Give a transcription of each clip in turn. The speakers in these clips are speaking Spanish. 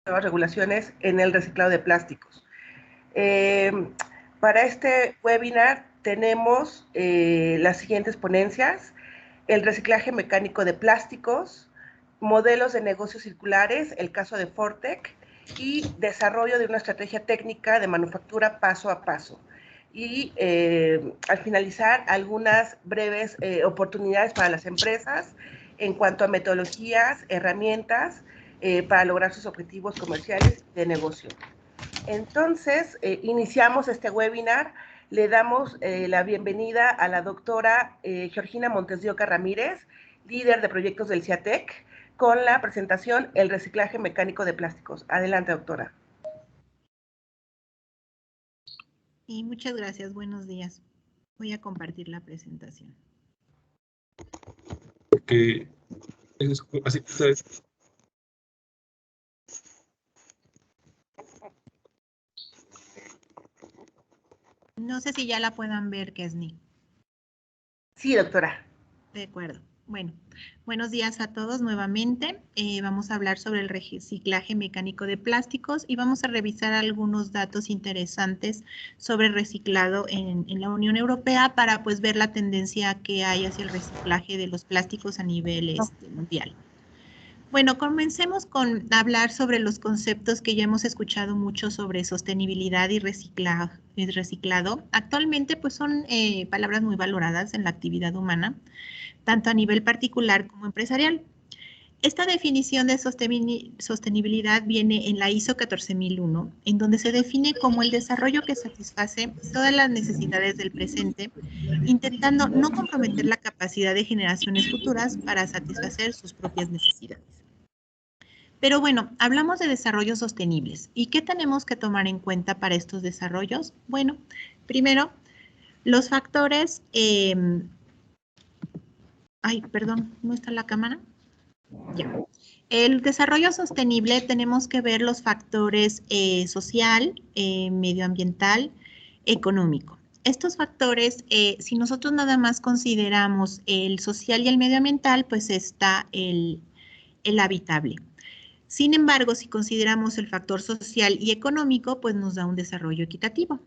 nuevas regulaciones en el reciclado de plásticos. Para este webinar tenemos las siguientes ponencias: el reciclaje mecánico de plásticos, modelos de negocios circulares, el caso de Fortec, y desarrollo de una estrategia técnica de manufactura paso a paso. Y al finalizar, algunas breves oportunidades para las empresas en cuanto a metodologías, herramientas para lograr sus objetivos comerciales de negocio. Entonces, iniciamos este webinar. Le damos la bienvenida a la doctora Georgina Montes de Oca Ramírez, líder de proyectos del CIATEC, con la presentación El reciclaje mecánico de plásticos. Adelante, doctora. Y muchas gracias, buenos días. Voy a compartir la presentación. Porque es así, ¿sabes? No sé si ya la puedan ver, Kesni. Sí, doctora. De acuerdo. Bueno, buenos días a todos nuevamente. Vamos a hablar sobre el reciclaje mecánico de plásticos y vamos a revisar algunos datos interesantes sobre el reciclado en la Unión Europea para pues ver la tendencia que hay hacia el reciclaje de los plásticos a nivel mundial. Bueno, comencemos con hablar sobre los conceptos que ya hemos escuchado mucho sobre sostenibilidad y reciclado. Actualmente pues son palabras muy valoradas en la actividad humana, tanto a nivel particular como empresarial. Esta definición de sostenibilidad viene en la ISO 14001, en donde se define como el desarrollo que satisface todas las necesidades del presente, intentando no comprometer la capacidad de generaciones futuras para satisfacer sus propias necesidades. Pero bueno, hablamos de desarrollos sostenibles. ¿Y qué tenemos que tomar en cuenta para estos desarrollos? Bueno, primero, los factores... Ay, perdón, ¿no está la cámara? Ya. El desarrollo sostenible tenemos que ver los factores social, medioambiental, económico. Estos factores, si nosotros nada más consideramos el social y el medioambiental, pues está el habitable. Sin embargo, si consideramos el factor social y económico, pues nos da un desarrollo equitativo.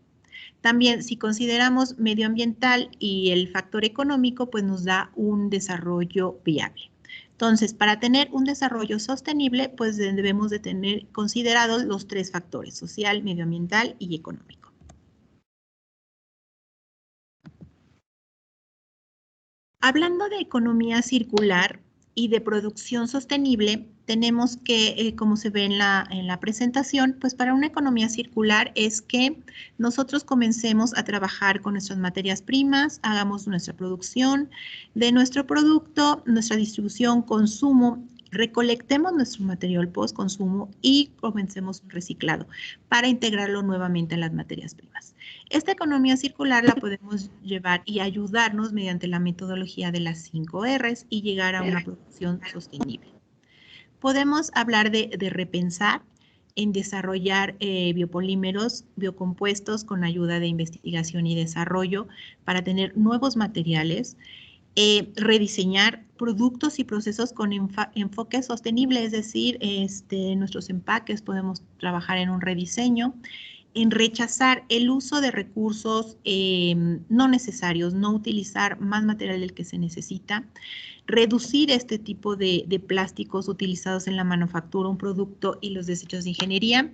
También, si consideramos medioambiental y el factor económico, pues nos da un desarrollo viable. Entonces, para tener un desarrollo sostenible, pues debemos de tener considerados los tres factores: social, medioambiental y económico. Hablando de economía circular y de producción sostenible, tenemos que, como se ve en la presentación, pues para una economía circular es que nosotros comencemos a trabajar con nuestras materias primas, hagamos nuestra producción de nuestro producto, nuestra distribución, consumo, recolectemos nuestro material post-consumo y comencemos un reciclado para integrarlo nuevamente en las materias primas. Esta economía circular la podemos llevar y ayudarnos mediante la metodología de las 5 R's y llegar a una producción sostenible. Podemos hablar de repensar en desarrollar biopolímeros, biocompuestos con ayuda de investigación y desarrollo para tener nuevos materiales, rediseñar productos y procesos con enfoque sostenible, es decir, nuestros empaques podemos trabajar en un rediseño, en rechazar el uso de recursos no necesarios, no utilizar más material del que se necesita, reducir este tipo de plásticos utilizados en la manufactura, un producto y los desechos de ingeniería.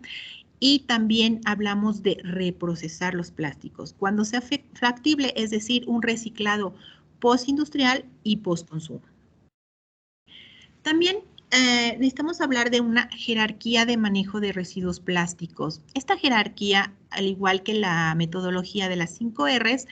Y también hablamos de reprocesar los plásticos cuando sea factible, es decir, un reciclado postindustrial y postconsumo. También necesitamos hablar de una jerarquía de manejo de residuos plásticos. Esta jerarquía, al igual que la metodología de las 5 R's,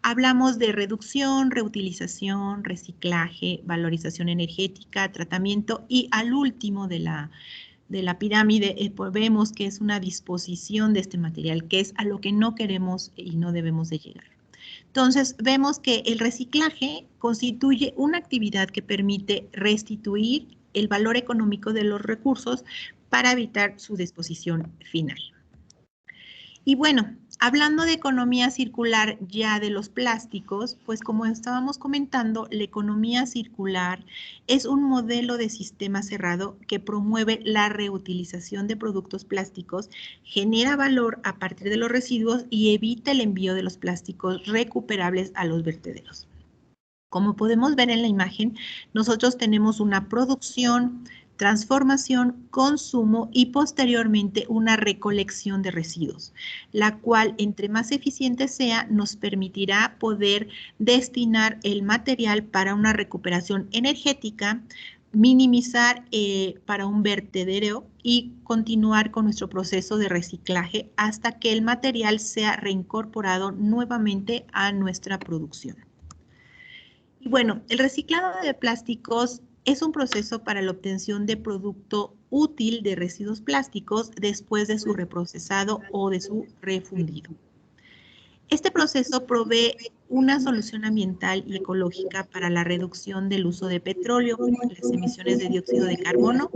hablamos de reducción, reutilización, reciclaje, valorización energética, tratamiento y al último de la pirámide vemos que es una disposición de este material, que es a lo que no queremos y no debemos de llegar. Entonces, vemos que el reciclaje constituye una actividad que permite restituir el valor económico de los recursos para evitar su disposición final. Y bueno, Hablando de economía circular ya de los plásticos, pues como estábamos comentando, la economía circular es un modelo de sistema cerrado que promueve la reutilización de productos plásticos, genera valor a partir de los residuos y evita el envío de los plásticos recuperables a los vertederos. Como podemos ver en la imagen, nosotros tenemos una producción, transformación, consumo y posteriormente una recolección de residuos, la cual entre más eficiente sea nos permitirá poder destinar el material para una recuperación energética, minimizar para un vertedero y continuar con nuestro proceso de reciclaje hasta que el material sea reincorporado nuevamente a nuestra producción. Y bueno, el reciclado de plásticos es un proceso para la obtención de producto útil de residuos plásticos después de su reprocesado o de su refundido. Este proceso provee una solución ambiental y ecológica para la reducción del uso de petróleo, las emisiones de dióxido de carbono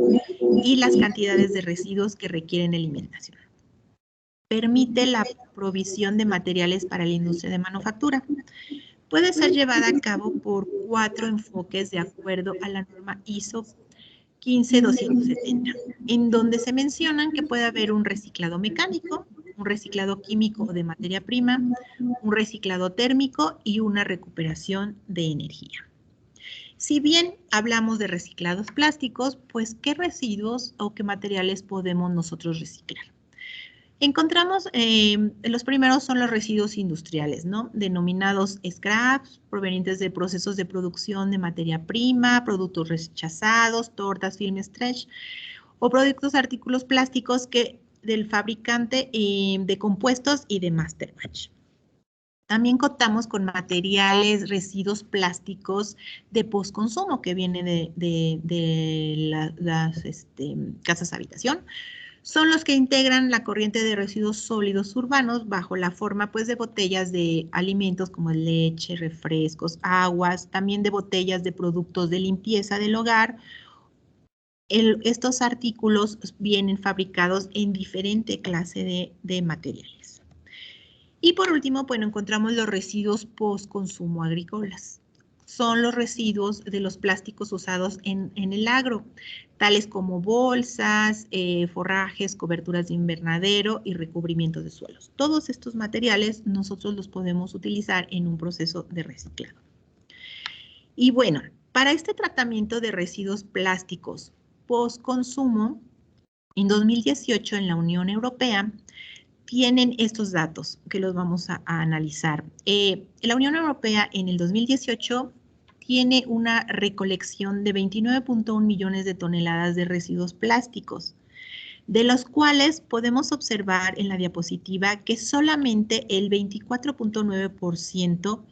y las cantidades de residuos que requieren eliminación. Permite la provisión de materiales para la industria de manufactura. Puede ser llevada a cabo por 4 enfoques de acuerdo a la norma ISO 15270, en donde se mencionan que puede haber un reciclado mecánico, un reciclado químico de materia prima, un reciclado térmico y una recuperación de energía. Si bien hablamos de reciclados plásticos, pues ¿qué residuos o qué materiales podemos nosotros reciclar? Encontramos, los primeros son los residuos industriales, ¿no? Denominados scraps, provenientes de procesos de producción de materia prima, productos rechazados, tortas, film stretch, o productos artículos plásticos que del fabricante de compuestos y de master batch. También contamos con materiales, residuos plásticos de postconsumo que vienen de las casas habitación. Son los que integran la corriente de residuos sólidos urbanos bajo la forma pues de botellas de alimentos como leche, refrescos, aguas, también de botellas de productos de limpieza del hogar. Estos artículos vienen fabricados en diferente clase de materiales. Y por último, bueno, encontramos los residuos post-consumo agrícolas. Son los residuos de los plásticos usados en el agro, tales como bolsas, forrajes, coberturas de invernadero y recubrimientos de suelos. Todos estos materiales nosotros los podemos utilizar en un proceso de reciclado. Y bueno, para este tratamiento de residuos plásticos post-consumo, en 2018 en la Unión Europea, tienen estos datos que los vamos a analizar. La Unión Europea en el 2018 tiene una recolección de 29.1 millones de toneladas de residuos plásticos, de los cuales podemos observar en la diapositiva que solamente el 24.9%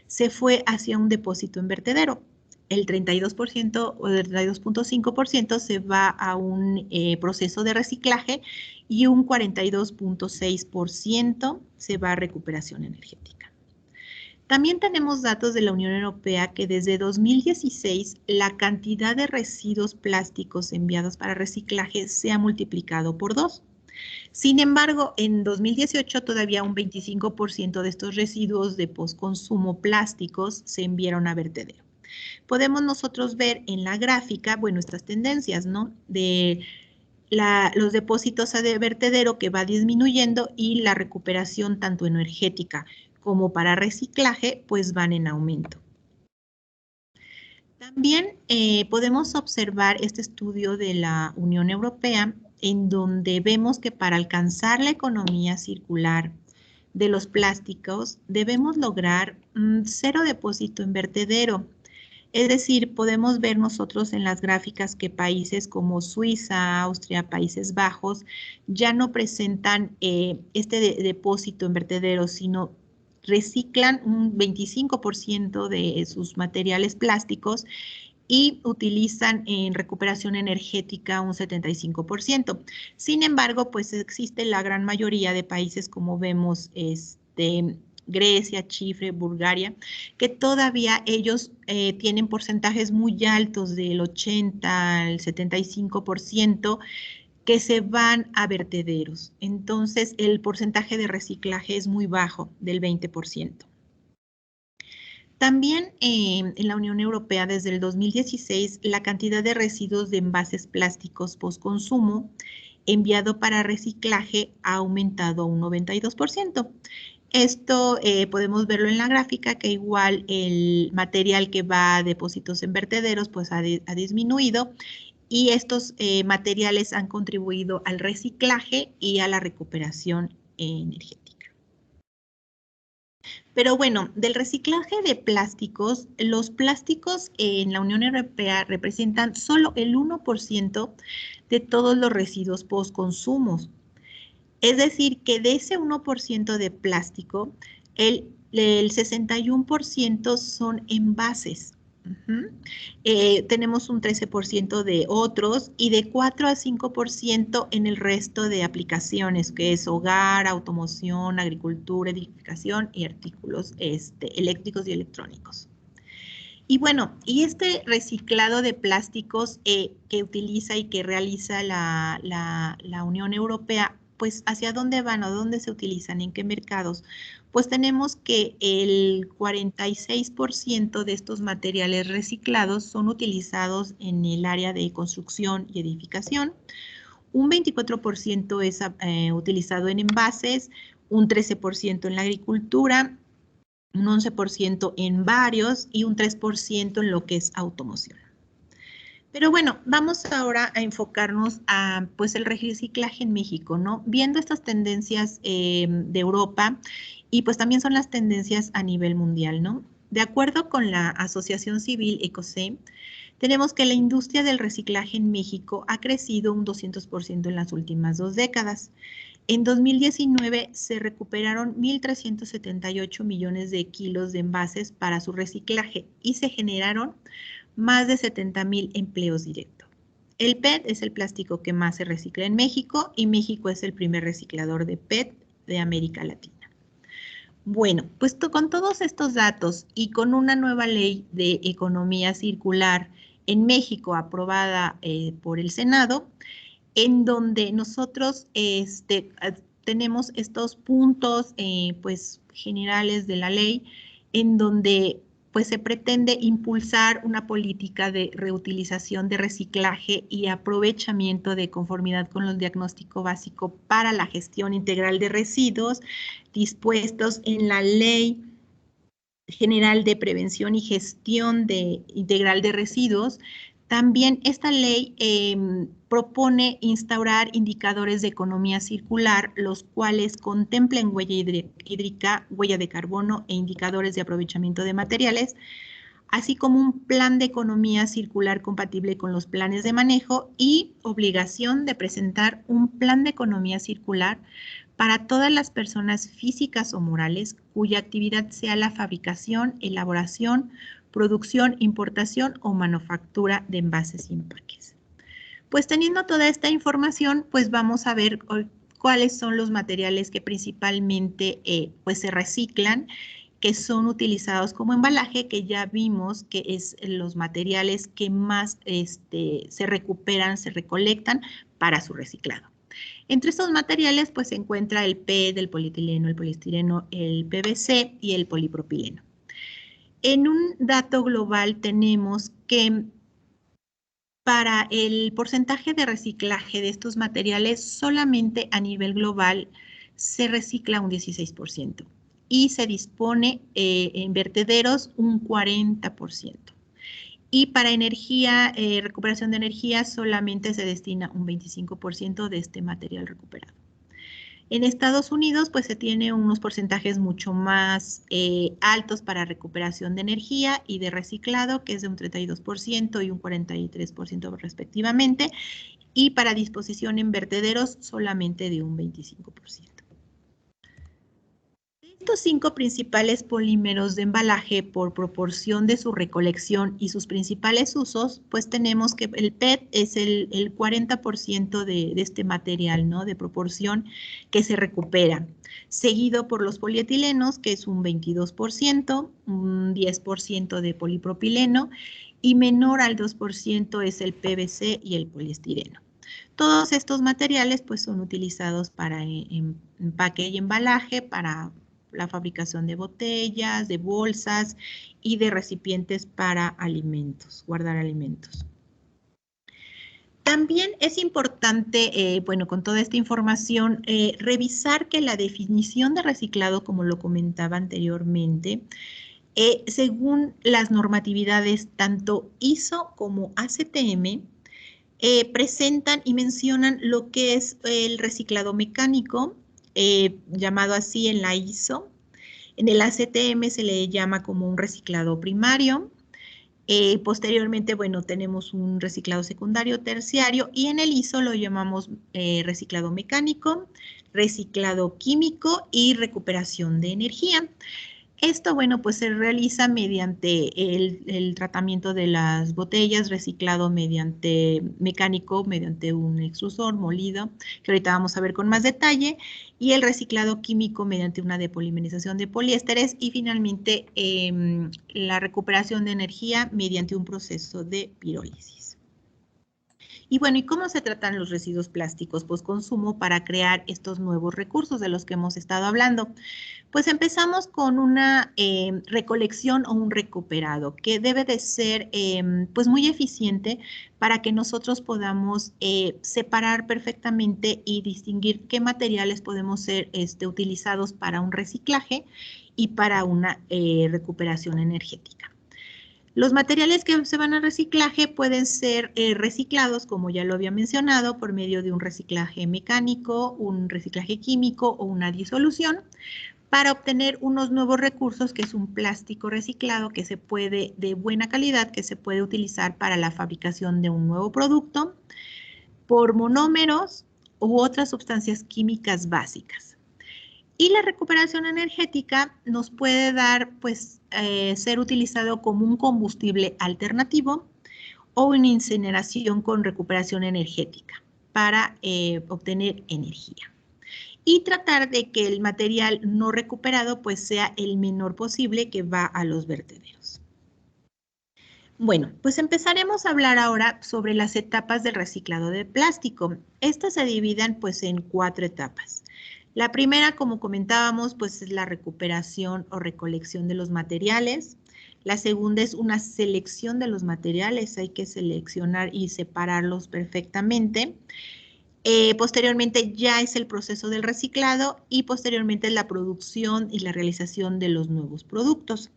se fue hacia un depósito en vertedero. El 32% o el 32.5% se va a un proceso de reciclaje y un 42.6% se va a recuperación energética. También tenemos datos de la Unión Europea que desde 2016 la cantidad de residuos plásticos enviados para reciclaje se ha multiplicado por 2. Sin embargo, en 2018 todavía un 25% de estos residuos de postconsumo plásticos se enviaron a vertedero. Podemos nosotros ver en la gráfica, bueno, estas tendencias, ¿no? De los depósitos de vertedero que va disminuyendo y la recuperación tanto energética como para reciclaje, pues van en aumento. También podemos observar este estudio de la Unión Europea en donde vemos que para alcanzar la economía circular de los plásticos debemos lograr cero depósito en vertedero. Es decir, podemos ver nosotros en las gráficas que países como Suiza, Austria, Países Bajos ya no presentan este depósito en vertedero, sino reciclan un 25% de sus materiales plásticos y utilizan en recuperación energética un 75%. Sin embargo, pues existe la gran mayoría de países, como vemos, Grecia, Chipre, Bulgaria, que todavía ellos tienen porcentajes muy altos del 80 al 75% que se van a vertederos. Entonces, el porcentaje de reciclaje es muy bajo, del 20%. También en la Unión Europea, desde el 2016, la cantidad de residuos de envases plásticos postconsumo enviado para reciclaje ha aumentado a un 92%. Esto podemos verlo en la gráfica, que igual el material que va a depósitos en vertederos pues ha disminuido, y estos materiales han contribuido al reciclaje y a la recuperación energética. Pero bueno, del reciclaje de plásticos, los plásticos en la Unión Europea representan solo el 1% de todos los residuos postconsumos. Es decir, que de ese 1% de plástico, el 61% son envases. Tenemos un 13% de otros y de 4 a 5% en el resto de aplicaciones, que es hogar, automoción, agricultura, edificación y artículos eléctricos y electrónicos. Y bueno, y este reciclado de plásticos que utiliza y que realiza la Unión Europea, pues ¿hacia dónde van o dónde se utilizan? ¿En qué mercados? Pues tenemos que el 46% de estos materiales reciclados son utilizados en el área de construcción y edificación, un 24% es utilizado en envases, un 13% en la agricultura, un 11% en varios y un 3% en lo que es automoción. Pero bueno, vamos ahora a enfocarnos a pues el reciclaje en México, ¿no? Viendo estas tendencias de Europa y pues también son las tendencias a nivel mundial, ¿no? De acuerdo con la Asociación Civil ECOCE, tenemos que la industria del reciclaje en México ha crecido un 200% en las últimas 2 décadas. En 2019 se recuperaron 1.378 millones de kilos de envases para su reciclaje y se generaron más de 70,000 empleos directos. El PET es el plástico que más se recicla en México y México es el primer reciclador de PET de América Latina. Bueno, pues con todos estos datos y con una nueva ley de economía circular en México aprobada por el Senado, en donde nosotros tenemos estos puntos pues generales de la ley, en donde pues se pretende impulsar una política de reutilización, de reciclaje y aprovechamiento de conformidad con el diagnóstico básico para la gestión integral de residuos dispuestos en la Ley General de Prevención y Gestión Integral de Residuos. También esta ley propone instaurar indicadores de economía circular, los cuales contemplen huella hídrica, huella de carbono e indicadores de aprovechamiento de materiales, así como un plan de economía circular compatible con los planes de manejo y obligación de presentar un plan de economía circular para todas las personas físicas o morales cuya actividad sea la fabricación, elaboración, producción, importación o manufactura de envases y empaques. Pues teniendo toda esta información, pues vamos a ver cuáles son los materiales que principalmente pues se reciclan, que son utilizados como embalaje, que ya vimos que es los materiales que más se recuperan, se recolectan para su reciclado. Entre estos materiales pues se encuentra el PET, el polietileno, el poliestireno, el PVC y el polipropileno. En un dato global tenemos que para el porcentaje de reciclaje de estos materiales solamente a nivel global se recicla un 16% y se dispone en vertederos un 40%. Y para energía, recuperación de energía solamente se destina un 25% de este material recuperado. En Estados Unidos, pues se tiene unos porcentajes mucho más altos para recuperación de energía y de reciclado, que es de un 32% y un 43% respectivamente, y para disposición en vertederos solamente de un 25%. Estos 5 principales polímeros de embalaje por proporción de su recolección y sus principales usos, pues tenemos que el PET es el 40% de este material, ¿no? De proporción que se recupera, seguido por los polietilenos, que es un 22%, un 10% de polipropileno y menor al 2% es el PVC y el poliestireno. Todos estos materiales pues son utilizados para empaque y embalaje, para la fabricación de botellas, de bolsas y de recipientes para alimentos, guardar alimentos. También es importante, bueno, con toda esta información, revisar que la definición de reciclado, como lo comentaba anteriormente, según las normatividades tanto ISO como ACTM, presentan y mencionan lo que es el reciclado mecánico, llamado así en la ISO. En el ACTM se le llama como un reciclado primario. Posteriormente, bueno, tenemos un reciclado secundario, terciario, y en el ISO lo llamamos reciclado mecánico, reciclado químico y recuperación de energía. Esto, bueno, pues se realiza mediante el tratamiento de las botellas, reciclado mediante mecánico, mediante un extrusor molido, que ahorita vamos a ver con más detalle, y el reciclado químico mediante una depolimerización de poliésteres, y finalmente la recuperación de energía mediante un proceso de pirólisis. Y bueno, ¿y cómo se tratan los residuos plásticos postconsumo para crear estos nuevos recursos de los que hemos estado hablando? Pues empezamos con una recolección o un recuperado que debe de ser pues muy eficiente para que nosotros podamos separar perfectamente y distinguir qué materiales podemos ser utilizados para un reciclaje y para una recuperación energética. Los materiales que se van a reciclaje pueden ser reciclados, como ya lo había mencionado, por medio de un reciclaje mecánico, un reciclaje químico o una disolución, para obtener unos nuevos recursos, que es un plástico reciclado que se puede, de buena calidad, que se puede utilizar para la fabricación de un nuevo producto, por monómeros u otras sustancias químicas básicas. Y la recuperación energética nos puede dar, pues, ser utilizado como un combustible alternativo o una incineración con recuperación energética para obtener energía. Y tratar de que el material no recuperado pues sea el menor posible que va a los vertederos. Bueno, pues empezaremos a hablar ahora sobre las etapas del reciclado de plástico. Estas se dividen pues en 4 etapas. La primera, como comentábamos, pues es la recuperación o recolección de los materiales. La segunda es una selección de los materiales. Hay que seleccionar y separarlos perfectamente. Posteriormente ya es el proceso del reciclado y posteriormente la producción y la realización de los nuevos productos.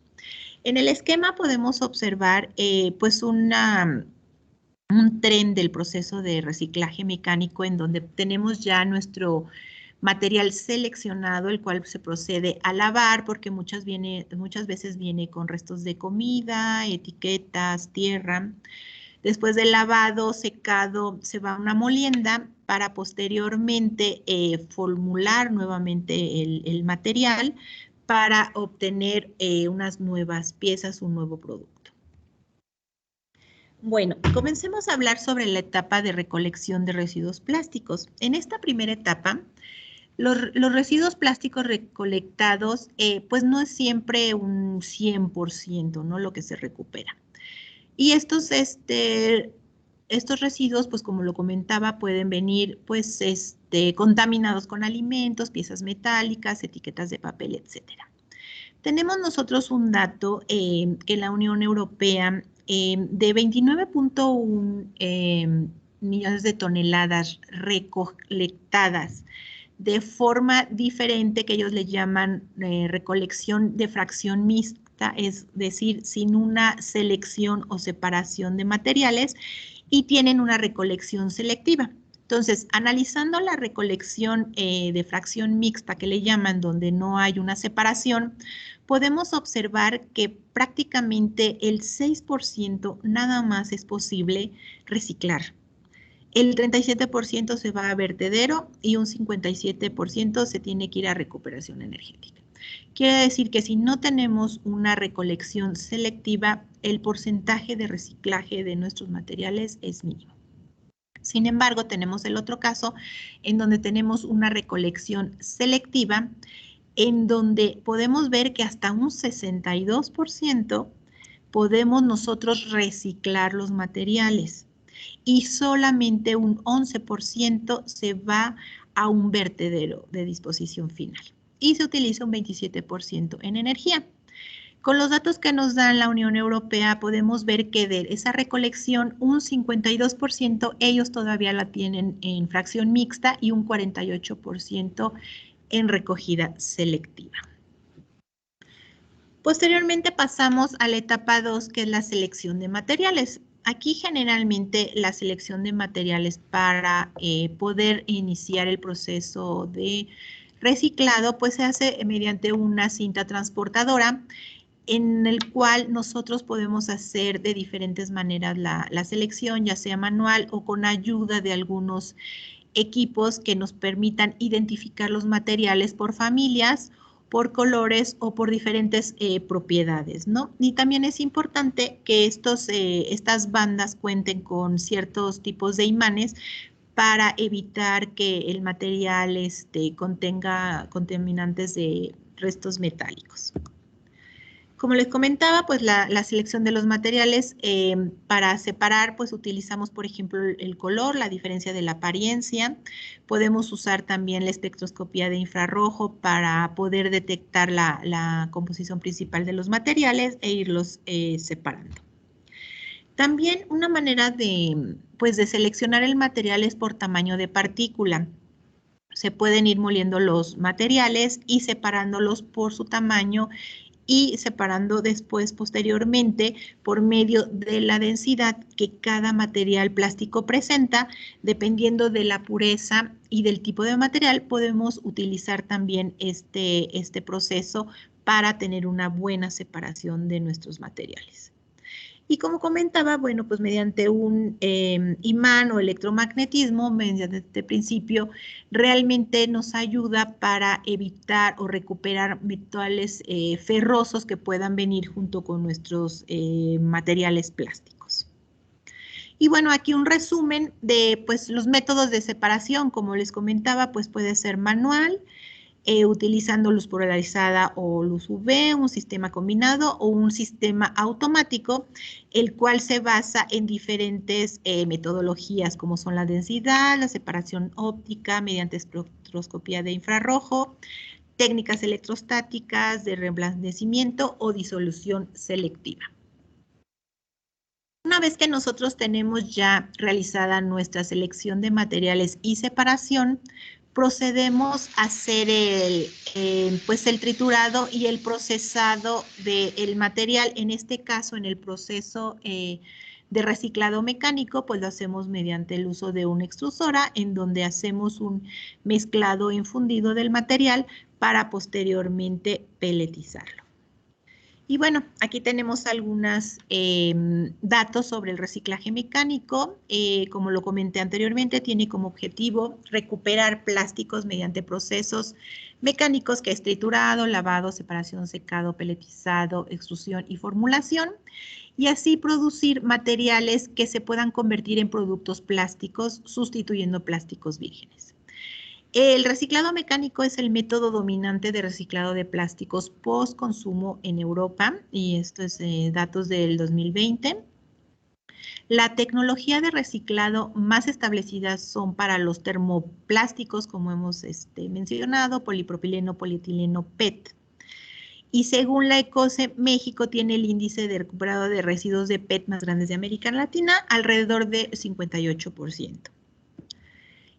En el esquema podemos observar pues un tren del proceso de reciclaje mecánico, en donde tenemos ya nuestro material seleccionado, el cual se procede a lavar, porque muchas veces viene con restos de comida, etiquetas, tierra. Después del lavado, secado, se va a una molienda para posteriormente formular nuevamente el material para obtener unas nuevas piezas, un nuevo producto. Bueno, comencemos a hablar sobre la etapa de recolección de residuos plásticos. En esta primera etapa, los residuos plásticos recolectados, pues no es siempre un 100%, ¿no? Lo que se recupera. Y estos residuos, pues como lo comentaba, pueden venir pues contaminados con alimentos, piezas metálicas, etiquetas de papel, etcétera. Tenemos nosotros un dato que la Unión Europea de 29.1 millones de toneladas recolectadas de forma diferente, que ellos le llaman recolección de fracción mixta, es decir, sin una selección o separación de materiales, y tienen una recolección selectiva. Entonces, analizando la recolección de fracción mixta, que le llaman, donde no hay una separación, podemos observar que prácticamente el 6% nada más es posible reciclar. El 37% se va a vertedero y un 57% se tiene que ir a recuperación energética. Quiere decir que si no tenemos una recolección selectiva, el porcentaje de reciclaje de nuestros materiales es mínimo. Sin embargo, tenemos el otro caso en donde tenemos una recolección selectiva, en donde podemos ver que hasta un 62% podemos nosotros reciclar los materiales. y solamente un 11% se va a un vertedero de disposición final y se utiliza un 27% en energía. Con los datos que nos da la Unión Europea podemos ver que de esa recolección un 52% ellos todavía la tienen en fracción mixta y un 48% en recogida selectiva. Posteriormente pasamos a la etapa 2, que es la selección de materiales. Aquí generalmente la selección de materiales para poder iniciar el proceso de reciclado pues se hace mediante una cinta transportadora en el cual nosotros podemos hacer de diferentes maneras la selección, ya sea manual o con ayuda de algunos equipos que nos permitan identificar los materiales por familias, por colores o por diferentes propiedades, ¿no? Y también es importante que estas bandas cuenten con ciertos tipos de imanes para evitar que el material contenga contaminantes de restos metálicos. Como les comentaba, pues la selección de los materiales para separar, pues utilizamos, por ejemplo, el color, la diferencia de la apariencia. Podemos usar también la espectroscopía de infrarrojo para poder detectar la composición principal de los materiales e irlos separando. También una manera de seleccionar el material es por tamaño de partícula. Se pueden ir moliendo los materiales y separándolos por su tamaño y separando después, posteriormente, por medio de la densidad que cada material plástico presenta. Dependiendo de la pureza y del tipo de material, podemos utilizar también este proceso para tener una buena separación de nuestros materiales. Y como comentaba, bueno, pues mediante un imán o electromagnetismo, mediante este principio, realmente nos ayuda para evitar o recuperar metales ferrosos que puedan venir junto con nuestros materiales plásticos. Y bueno, aquí un resumen de pues los métodos de separación. Como les comentaba, pues puede ser manual, utilizando luz polarizada o luz UV, un sistema combinado o un sistema automático, el cual se basa en diferentes metodologías como son la densidad, la separación óptica mediante espectroscopía de infrarrojo, técnicas electrostáticas de reblandecimiento o disolución selectiva. Una vez que nosotros tenemos ya realizada nuestra selección de materiales y separación, procedemos a hacer el triturado y el procesado del material. En este caso, en el proceso de reciclado mecánico, pues lo hacemos mediante el uso de una extrusora, en donde hacemos un mezclado infundido del material para posteriormente pelletizarlo. Y bueno, aquí tenemos algunos datos sobre el reciclaje mecánico. Como lo comenté anteriormente, tiene como objetivo recuperar plásticos mediante procesos mecánicos que es triturado, lavado, separación, secado, pelletizado, extrusión y formulación, y así producir materiales que se puedan convertir en productos plásticos, sustituyendo plásticos vírgenes. El reciclado mecánico es el método dominante de reciclado de plásticos post-consumo en Europa, y esto es datos del 2020. La tecnología de reciclado más establecidas son para los termoplásticos, como hemos mencionado, polipropileno, polietileno, PET. Y según la ECOCE, México tiene el índice de recuperado de residuos de PET más grandes de América Latina, alrededor de 58%.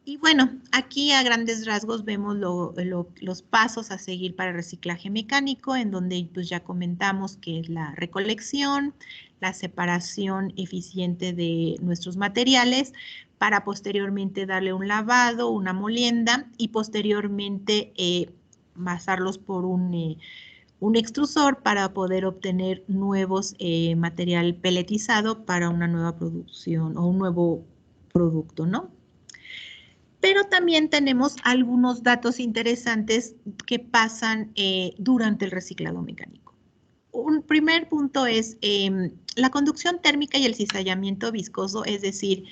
Y bueno, aquí a grandes rasgos vemos los pasos a seguir para el reciclaje mecánico, en donde pues ya comentamos que es la recolección, la separación eficiente de nuestros materiales, para posteriormente darle un lavado, una molienda, y posteriormente pasarlos por un extrusor para poder obtener nuevos material pelletizado para una nueva producción o un nuevo producto, ¿no? Pero también tenemos algunos datos interesantes que pasan durante el reciclado mecánico. Un primer punto es la conducción térmica y el cizallamiento viscoso, es decir,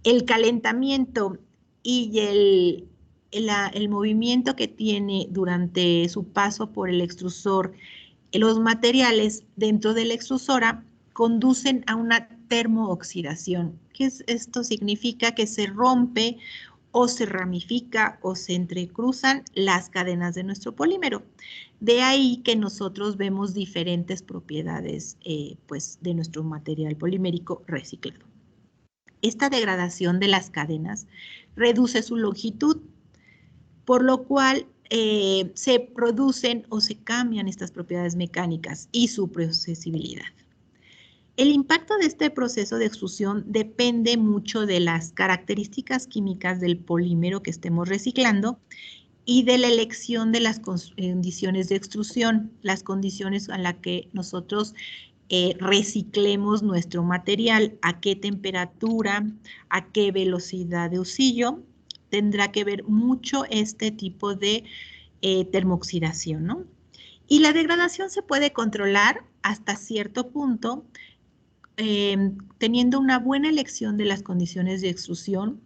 el calentamiento y el movimiento que tiene durante su paso por el extrusor los materiales dentro de la extrusora conducen a una termooxidación. Esto significa que se rompe o se ramifica o se entrecruzan las cadenas de nuestro polímero. De ahí que nosotros vemos diferentes propiedades pues, de nuestro material polimérico reciclado. Esta degradación de las cadenas reduce su longitud, por lo cual se producen o se cambian estas propiedades mecánicas y su procesibilidad. El impacto de este proceso de extrusión depende mucho de las características químicas del polímero que estemos reciclando y de la elección de las condiciones de extrusión, las condiciones a las que nosotros reciclemos nuestro material, a qué temperatura, a qué velocidad de usillo. Tendrá que ver mucho este tipo de termooxidación, ¿no? Y la degradación se puede controlar hasta cierto punto teniendo una buena elección de las condiciones de extrusión,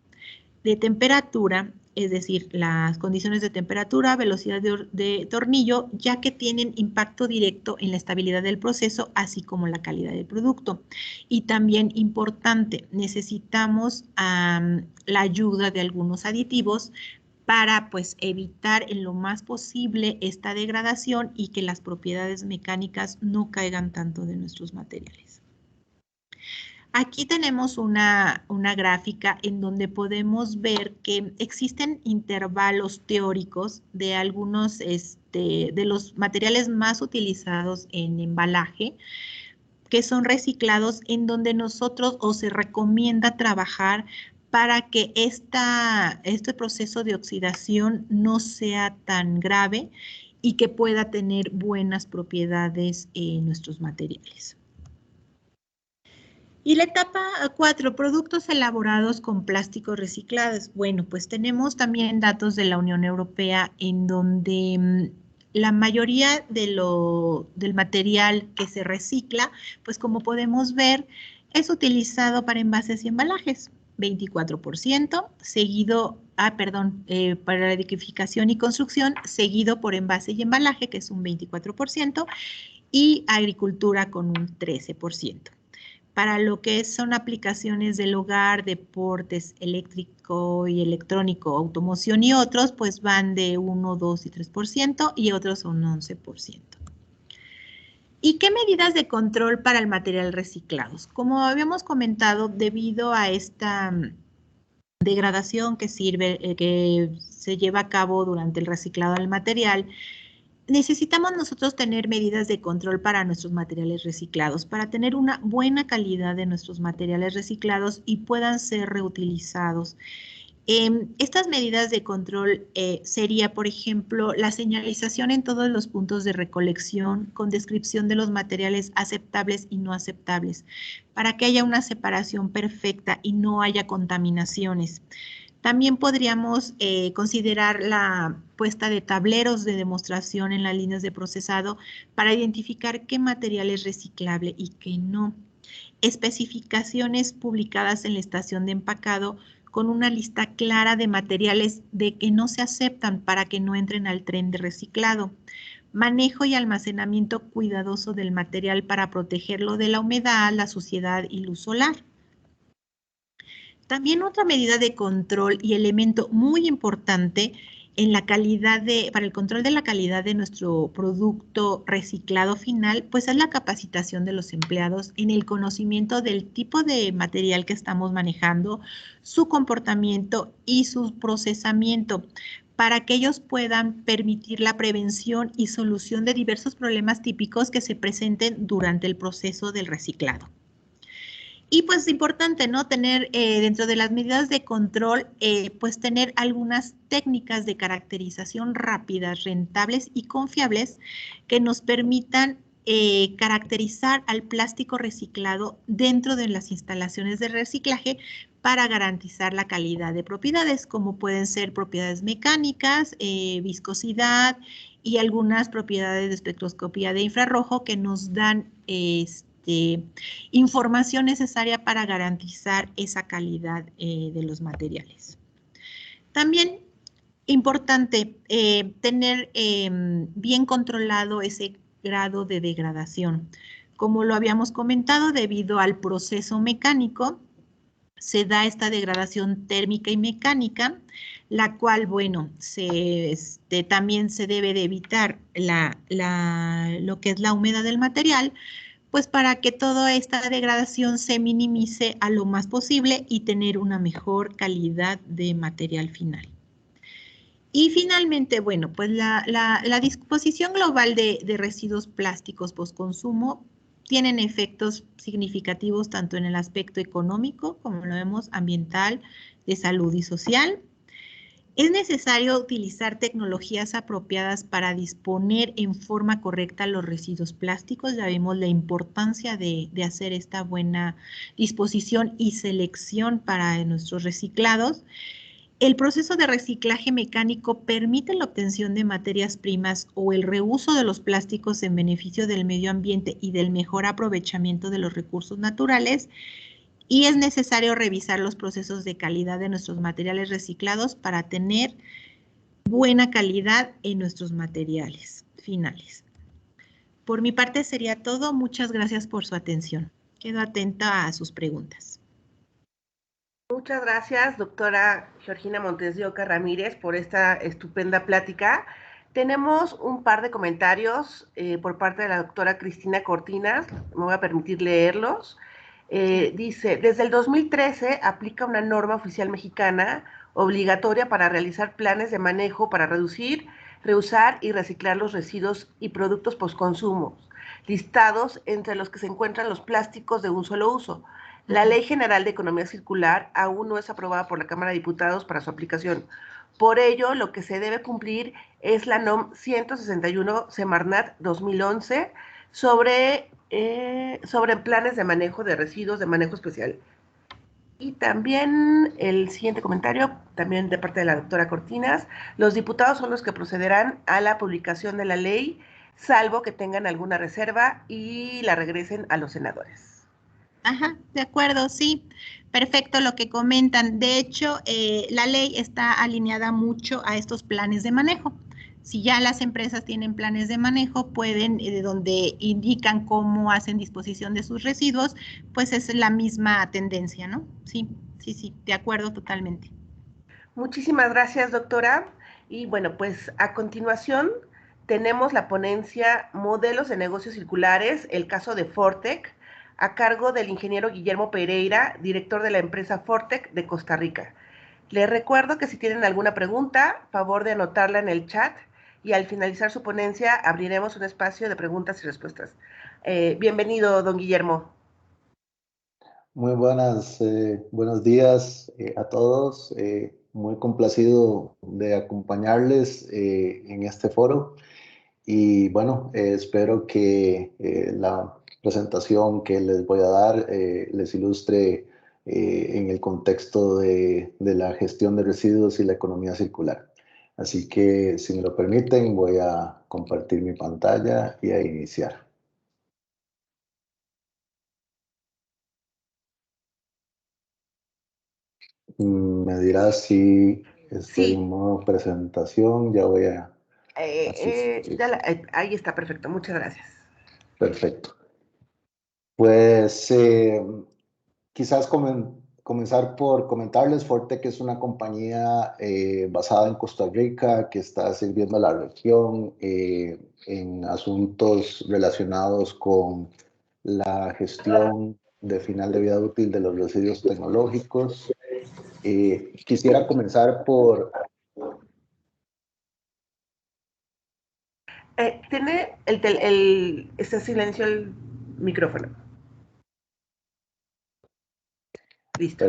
de temperatura, es decir, las condiciones de temperatura, velocidad de tornillo, ya que tienen impacto directo en la estabilidad del proceso, así como la calidad del producto. Y también importante, necesitamos la ayuda de algunos aditivos para pues evitar en lo más posible esta degradación y que las propiedades mecánicas no caigan tanto de nuestros materiales. Aquí tenemos una gráfica en donde podemos ver que existen intervalos teóricos de algunos de los materiales más utilizados en embalaje, que son reciclados, en donde nosotros o se recomienda trabajar para que este proceso de oxidación no sea tan grave y que pueda tener buenas propiedades en nuestros materiales. Y la etapa 4, productos elaborados con plásticos reciclados. Bueno, pues tenemos también datos de la Unión Europea en donde la mayoría del material que se recicla, pues como podemos ver, es utilizado para envases y embalajes, 24%, seguido, para edificación y construcción, seguido por envase y embalaje, que es un 24%, y agricultura con un 13%. Para lo que son aplicaciones del hogar, deportes, eléctrico y electrónico, automoción y otros, pues van de 1, 2 y 3% y otros son 11%. ¿Y qué medidas de control para el material reciclado? Como habíamos comentado, debido a esta degradación que se lleva a cabo durante el reciclado del material, necesitamos nosotros tener medidas de control para nuestros materiales reciclados, para tener una buena calidad de nuestros materiales reciclados y puedan ser reutilizados. Estas medidas de control sería, por ejemplo, la señalización en todos los puntos de recolección con descripción de los materiales aceptables y no aceptables, para que haya una separación perfecta y no haya contaminaciones. También podríamos considerar la puesta de tableros de demostración en las líneas de procesado para identificar qué material es reciclable y qué no. Especificaciones publicadas en la estación de empacado con una lista clara de materiales de que no se aceptan para que no entren al tren de reciclado. Manejo y almacenamiento cuidadoso del material para protegerlo de la humedad, la suciedad y luz solar. También otra medida de control y elemento muy importante en la calidad para el control de la calidad de nuestro producto reciclado final, pues es la capacitación de los empleados en el conocimiento del tipo de material que estamos manejando, su comportamiento y su procesamiento, para que ellos puedan permitir la prevención y solución de diversos problemas típicos que se presenten durante el proceso del reciclado. Y pues importante, ¿no? Tener dentro de las medidas de control, pues tener algunas técnicas de caracterización rápidas, rentables y confiables que nos permitan caracterizar al plástico reciclado dentro de las instalaciones de reciclaje para garantizar la calidad de propiedades, como pueden ser propiedades mecánicas, viscosidad y algunas propiedades de espectroscopía de infrarrojo que nos dan información necesaria para garantizar esa calidad de los materiales. También importante tener bien controlado ese grado de degradación. Como lo habíamos comentado, debido al proceso mecánico, se da esta degradación térmica y mecánica, la cual, bueno, también se debe de evitar lo que es la humedad del material, pues para que toda esta degradación se minimice a lo más posible y tener una mejor calidad de material final. Y finalmente, bueno, pues la disposición global de residuos plásticos postconsumo tienen efectos significativos tanto en el aspecto económico, como lo vemos, ambiental, de salud y social. Es necesario utilizar tecnologías apropiadas para disponer en forma correcta los residuos plásticos. Ya vimos la importancia de hacer esta buena disposición y selección para nuestros reciclados. El proceso de reciclaje mecánico permite la obtención de materias primas o el reuso de los plásticos en beneficio del medio ambiente y del mejor aprovechamiento de los recursos naturales. Y es necesario revisar los procesos de calidad de nuestros materiales reciclados para tener buena calidad en nuestros materiales finales. Por mi parte sería todo. Muchas gracias por su atención. Quedo atenta a sus preguntas. Muchas gracias, doctora Georgina Montes de Oca Ramírez, por esta estupenda plática. Tenemos un par de comentarios por parte de la doctora Cristina Cortinas. Me voy a permitir leerlos. Dice, desde el 2013 aplica una norma oficial mexicana obligatoria para realizar planes de manejo para reducir, reusar y reciclar los residuos y productos postconsumo, listados entre los que se encuentran los plásticos de un solo uso. La Ley General de Economía Circular aún no es aprobada por la Cámara de Diputados para su aplicación. Por ello, lo que se debe cumplir es la NOM 161 Semarnat 2011 sobre planes de manejo de residuos de manejo especial. Y también el siguiente comentario, también de parte de la doctora Cortinas, los diputados son los que procederán a la publicación de la ley, salvo que tengan alguna reserva y la regresen a los senadores. Ajá, de acuerdo, sí. Perfecto lo que comentan. De hecho, la ley está alineada mucho a estos planes de manejo. Si ya las empresas tienen planes de manejo, pueden, donde indican cómo hacen disposición de sus residuos, pues es la misma tendencia, ¿no? Sí, sí, sí, de acuerdo totalmente. Muchísimas gracias, doctora. Y bueno, pues a continuación tenemos la ponencia Modelos de Negocios Circulares, el caso de Fortec, a cargo del ingeniero Guillermo Pereira, director de la empresa Fortec de Costa Rica. Les recuerdo que si tienen alguna pregunta, favor de anotarla en el chat y al finalizar su ponencia abriremos un espacio de preguntas y respuestas. Bienvenido, don Guillermo. Muy buenos días a todos. Muy complacido de acompañarles en este foro. Y bueno, espero que la presentación que les voy a dar les ilustre en el contexto de la gestión de residuos y la economía circular. Así que, si me lo permiten, voy a compartir mi pantalla y a iniciar. Me dirás si estoy en modo presentación. Ya voy a... ahí está, perfecto. Muchas gracias. Perfecto. Pues quizás comenzar por comentarles, Fortec es una compañía basada en Costa Rica que está sirviendo a la región en asuntos relacionados con la gestión de final de vida útil de los residuos tecnológicos. Quisiera comenzar por... Tiene este silencio el micrófono. Listo.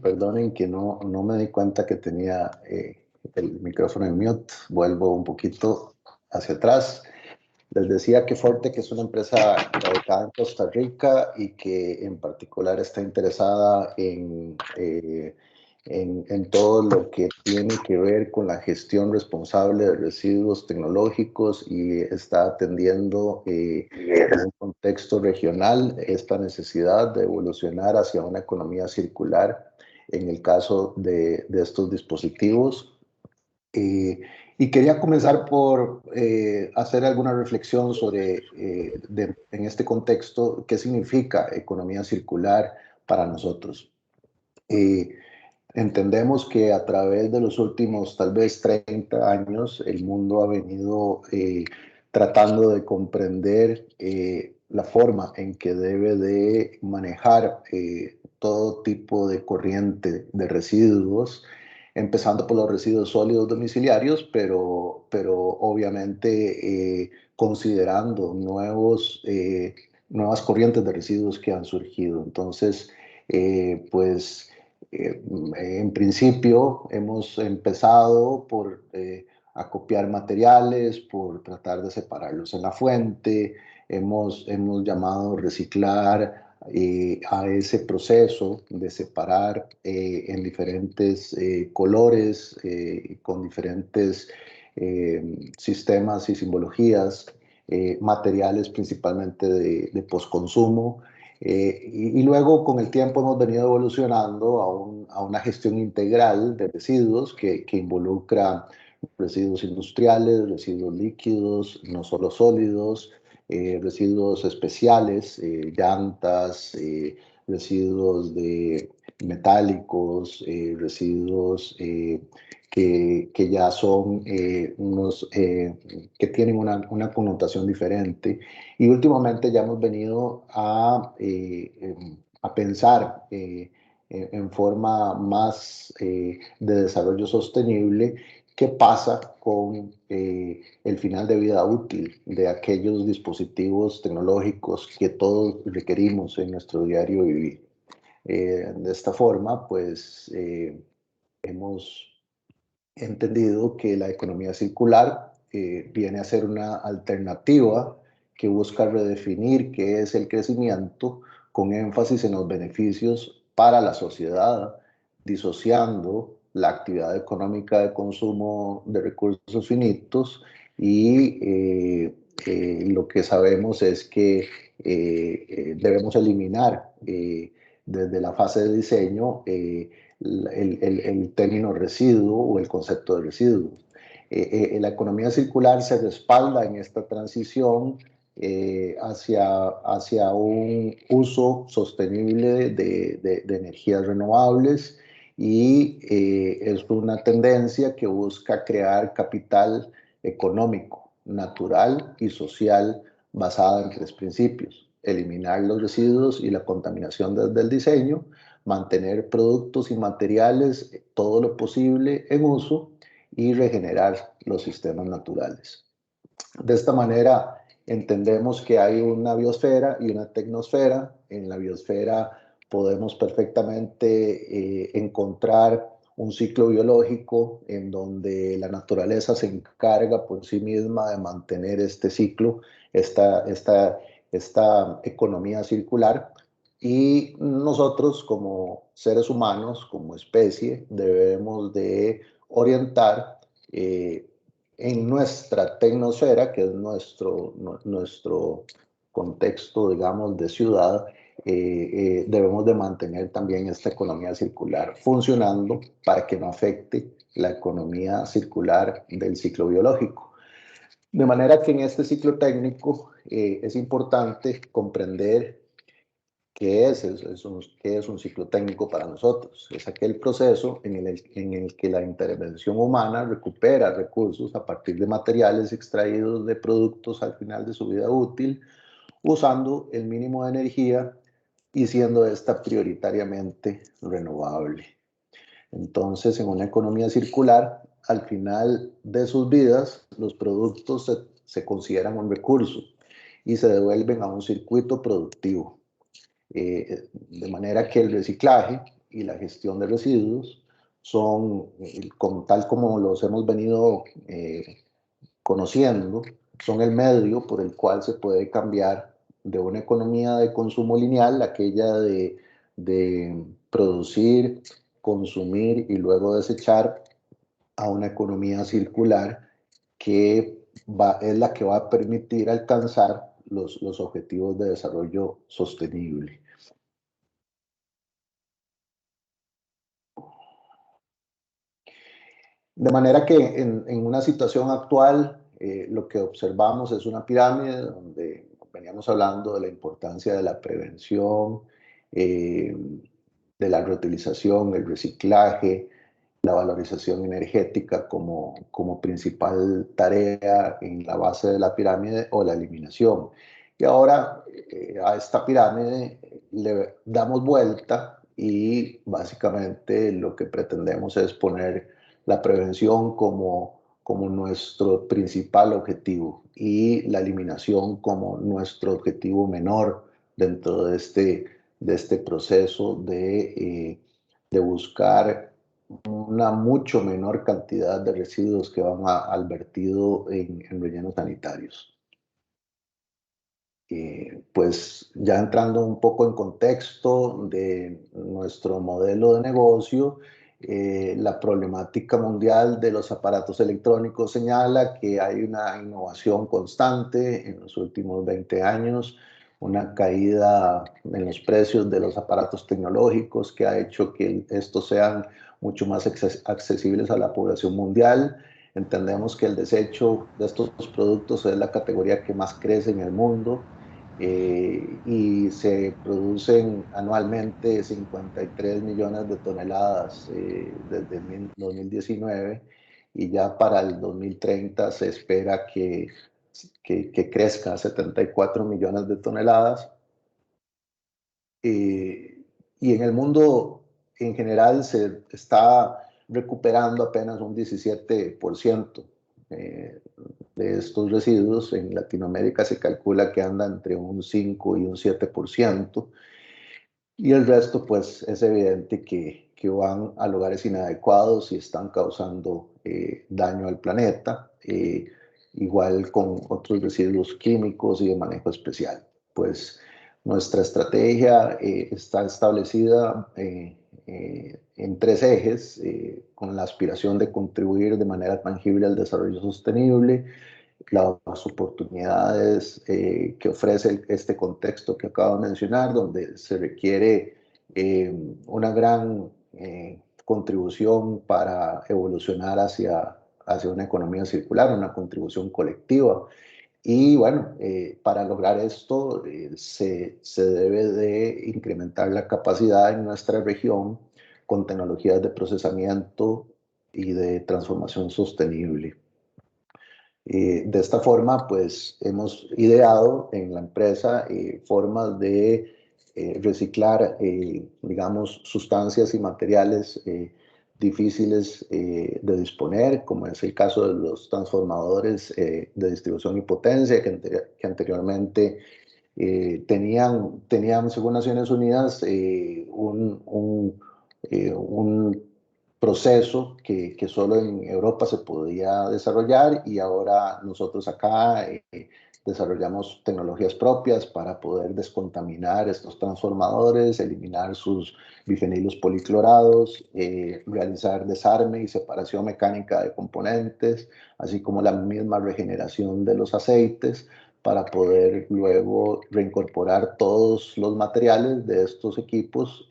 Perdonen que no me di cuenta que tenía el micrófono en mute. Vuelvo un poquito hacia atrás. Les decía que Fortec es una empresa radicada en Costa Rica y que en particular está interesada en todo lo que tiene que ver con la gestión responsable de residuos tecnológicos y está atendiendo en un contexto regional esta necesidad de evolucionar hacia una economía circular en el caso de estos dispositivos. Y quería comenzar por hacer alguna reflexión sobre, en este contexto, qué significa economía circular para nosotros. Entendemos que a través de los últimos tal vez 30 años el mundo ha venido tratando de comprender la forma en que debe de manejar todo tipo de corriente de residuos, empezando por los residuos sólidos domiciliarios, pero obviamente considerando nuevas corrientes de residuos que han surgido. Entonces, pues en principio hemos empezado por acopiar materiales, por tratar de separarlos en la fuente, hemos llamado reciclar a ese proceso de separar en diferentes colores, con diferentes sistemas y simbologías, materiales principalmente de postconsumo. Y luego con el tiempo hemos venido evolucionando a una gestión integral de residuos que involucra residuos industriales, residuos líquidos, no solo sólidos, residuos especiales, llantas, residuos de metálicos, residuos que ya son que tienen una connotación diferente. Y últimamente ya hemos venido a pensar en forma más de desarrollo sostenible qué pasa con el final de vida útil de aquellos dispositivos tecnológicos que todos requerimos en nuestro diario vivir. De esta forma, pues hemos entendido que la economía circular viene a ser una alternativa que busca redefinir qué es el crecimiento con énfasis en los beneficios para la sociedad, disociando la actividad económica de consumo de recursos finitos y lo que sabemos es que debemos eliminar desde la fase de diseño el término residuo o el concepto de residuo. La economía circular se respalda en esta transición hacia un uso sostenible de energías renovables y es una tendencia que busca crear capital económico, natural y social basada en 3 principios: eliminar los residuos y la contaminación desde el diseño, mantener productos y materiales todo lo posible en uso y regenerar los sistemas naturales. De esta manera entendemos que hay una biosfera y una tecnosfera. En la biosfera podemos perfectamente encontrar un ciclo biológico en donde la naturaleza se encarga por sí misma de mantener este ciclo, esta economía circular, y nosotros como seres humanos, como especie, debemos de orientar en nuestra tecnosfera, que es nuestro contexto, digamos, de ciudad, debemos de mantener también esta economía circular funcionando para que no afecte la economía circular del ciclo biológico. De manera que en este ciclo técnico es importante comprender qué es un ciclo técnico para nosotros. Es aquel proceso en el que la intervención humana recupera recursos a partir de materiales extraídos de productos al final de su vida útil, usando el mínimo de energía y siendo esta prioritariamente renovable. Entonces, en una economía circular, al final de sus vidas, los productos se consideran un recurso y se devuelven a un circuito productivo. De manera que el reciclaje y la gestión de residuos son, tal como los hemos venido conociendo, son el medio por el cual se puede cambiar de una economía de consumo lineal, aquella de producir, consumir y luego desechar, a una economía circular que es la que va a permitir alcanzar los objetivos de desarrollo sostenible. De manera que en una situación actual, lo que observamos es una pirámide donde veníamos hablando de la importancia de la prevención, de la reutilización, el reciclaje, la valorización energética como principal tarea en la base de la pirámide, o la eliminación. Y ahora a esta pirámide le damos vuelta y básicamente lo que pretendemos es poner la prevención como nuestro principal objetivo y la eliminación como nuestro objetivo menor dentro de este proceso de buscar una mucho menor cantidad de residuos que van al vertido en rellenos sanitarios. Pues ya entrando un poco en contexto de nuestro modelo de negocio, la problemática mundial de los aparatos electrónicos señala que hay una innovación constante en los últimos 20 años, una caída en los precios de los aparatos tecnológicos que ha hecho que estos sean mucho más accesibles a la población mundial. Entendemos que el desecho de estos productos es la categoría que más crece en el mundo. Y se producen anualmente 53 millones de toneladas desde 2019, y ya para el 2030 se espera que crezca a 74 millones de toneladas. Y en el mundo en general se está recuperando apenas un 17% de estos residuos. En Latinoamérica se calcula que anda entre un 5 y un 7%, y el resto pues es evidente que van a lugares inadecuados y están causando daño al planeta, igual con otros residuos químicos y de manejo especial. Pues nuestra estrategia está establecida en 3 ejes, con la aspiración de contribuir de manera tangible al desarrollo sostenible, las oportunidades que ofrece este contexto que acabo de mencionar, donde se requiere una gran contribución para evolucionar hacia una economía circular, una contribución colectiva. Y bueno, para lograr esto se debe de incrementar la capacidad en nuestra región con tecnologías de procesamiento y de transformación sostenible. De esta forma, pues hemos ideado en la empresa formas de reciclar, digamos, sustancias y materiales difíciles de disponer, como es el caso de los transformadores de distribución y potencia, que anteriormente tenían, según Naciones Unidas, un proceso que solo en Europa se podía desarrollar, y ahora nosotros acá desarrollamos tecnologías propias para poder descontaminar estos transformadores, eliminar sus bifenilos policlorados, realizar desarme y separación mecánica de componentes, así como la misma regeneración de los aceites, para poder luego reincorporar todos los materiales de estos equipos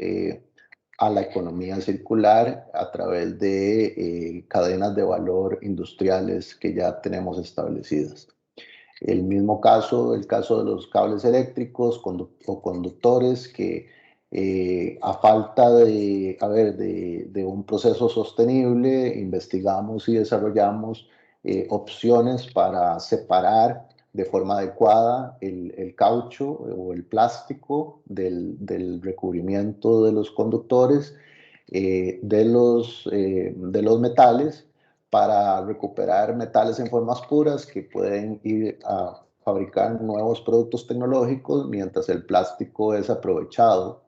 a la economía circular a través de cadenas de valor industriales que ya tenemos establecidas. El mismo caso, el caso de los cables eléctricos o conductores, que a falta de un proceso sostenible, investigamos y desarrollamos opciones para separar de forma adecuada el caucho o el plástico del recubrimiento de los conductores, de los metales, para recuperar metales en formas puras que pueden ir a fabricar nuevos productos tecnológicos, mientras el plástico es aprovechado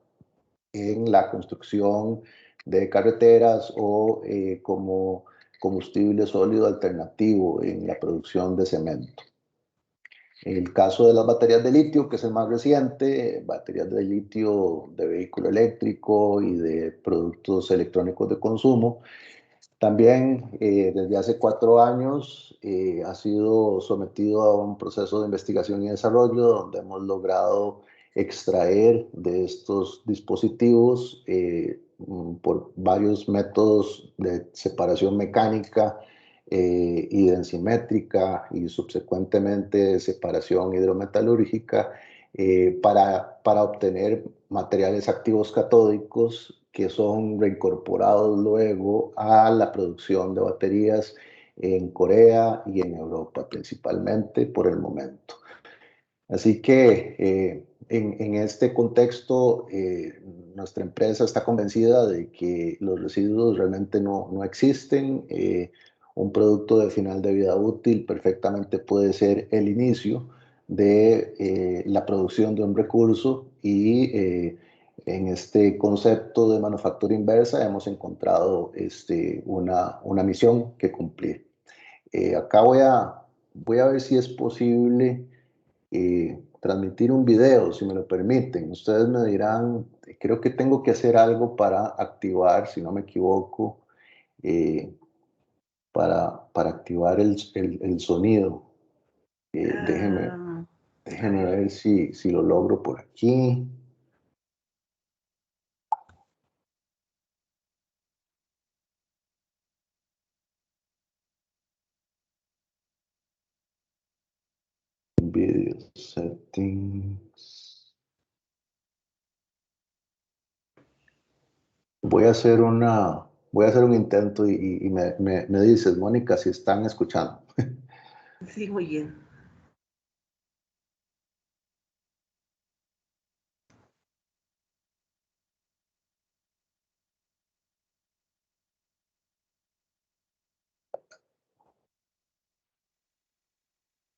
en la construcción de carreteras o como combustible sólido alternativo en la producción de cemento. El caso de las baterías de litio, que es el más reciente, baterías de litio de vehículo eléctrico y de productos electrónicos de consumo, también desde hace 4 años ha sido sometido a un proceso de investigación y desarrollo, donde hemos logrado extraer de estos dispositivos por varios métodos de separación mecánica y densimétrica y subsecuentemente separación hidrometalúrgica para obtener materiales activos catódicos que son reincorporados luego a la producción de baterías en Corea y en Europa principalmente por el momento. Así que en este contexto, nuestra empresa está convencida de que los residuos realmente no existen. Un producto de final de vida útil perfectamente puede ser el inicio de la producción de un recurso y en este concepto de manufactura inversa hemos encontrado una misión que cumplir. Acá voy a ver si es posible transmitir un video, si me lo permiten. Ustedes me dirán, creo que tengo que hacer algo para activar, si no me equivoco, eh, para activar el sonido. Déjenme, A déjenme ver. ver si lo logro por aquí. Video settings. Voy a hacer voy a hacer un intento y me dices, Mónica, si están escuchando. Sí, muy bien.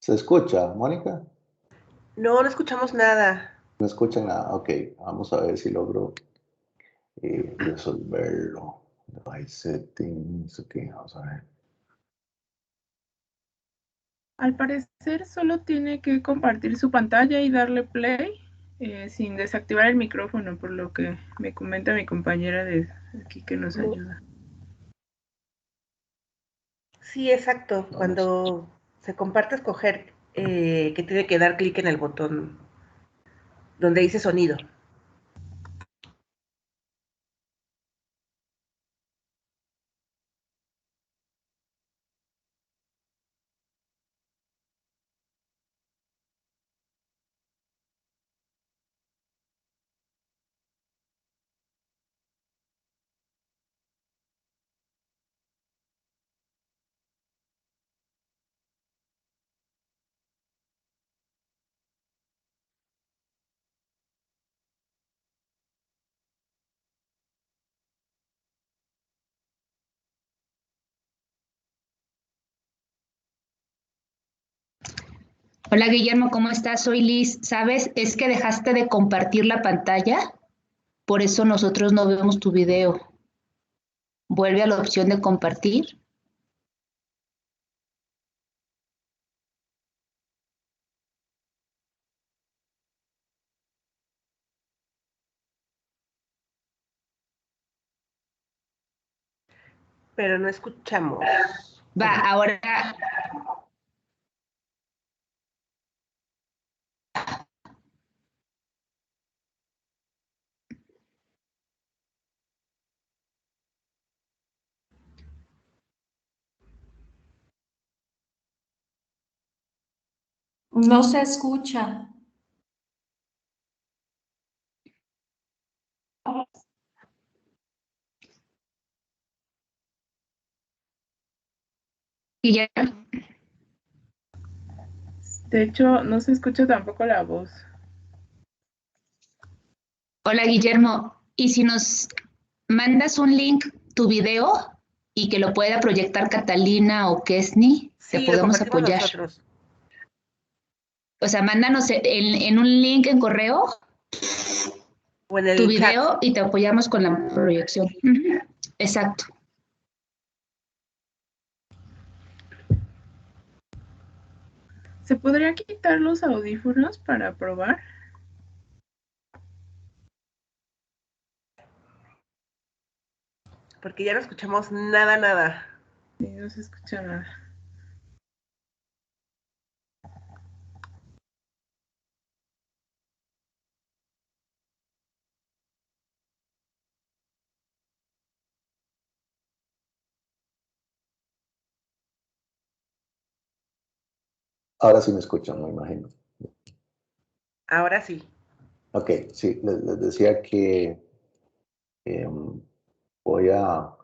¿Se escucha, Mónica? No, no escuchamos nada. No escuchan nada. Ok, vamos a ver si logro resolverlo. Device settings. Ok, vamos a ver. Al parecer solo tiene que compartir su pantalla y darle play sin desactivar el micrófono, por lo que me comenta mi compañera de aquí que nos ayuda. Sí, exacto. Vamos. Cuando se comparte, escoger que tiene que dar clic en el botón donde dice sonido. Hola Guillermo, ¿cómo estás? Soy Liz. ¿Sabes? Es que dejaste de compartir la pantalla, por eso nosotros no vemos tu video. Vuelve a la opción de compartir. Pero no escuchamos. Va, ahora, No se escucha. Guillermo. De hecho, no se escucha tampoco la voz. Hola Guillermo, ¿y si nos mandas un link, tu video, y que lo pueda proyectar Catalina o Kesni, te Sí, lo podemos compartimos apoyar? nosotros. O sea, mándanos en un link en correo O en tu el chat. video y te apoyamos con la proyección. Ujú. Exacto. ¿Se podría quitar los audífonos para probar? Porque ya no escuchamos nada, nada. Sí, no se escucha nada. Ahora sí me escuchan, me imagino. Ahora sí. Ok, sí, les decía que voy a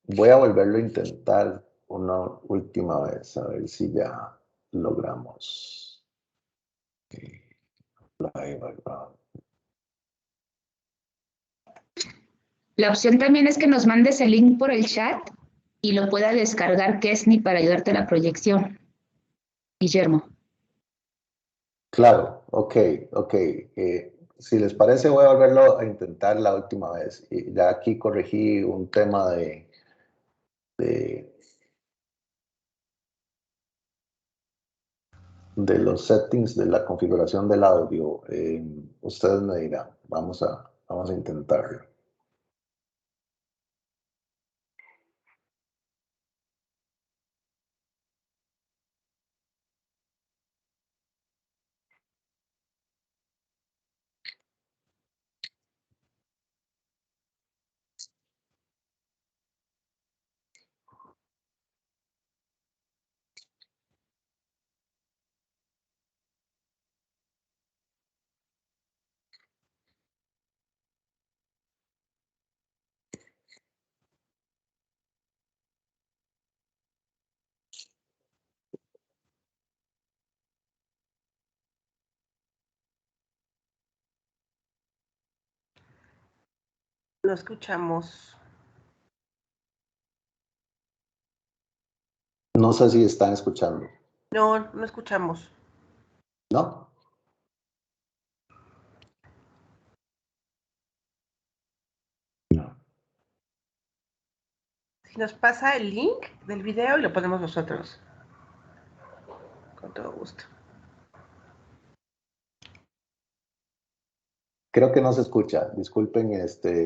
volverlo a intentar una última vez, a ver si ya logramos. La opción también es que nos mandes el link por el chat y lo pueda descargar Kesni para ayudarte a la proyección. Guillermo. Claro, ok. Si les parece, voy a volverlo a intentar la última vez. Y ya aquí corregí un tema de los settings de la configuración del audio. Ustedes me dirán, vamos a intentarlo. No escuchamos. No sé si están escuchando. No, no escuchamos. ¿No? No. Si nos pasa el link del video y lo ponemos nosotros. Con todo gusto. Creo que no se escucha. Disculpen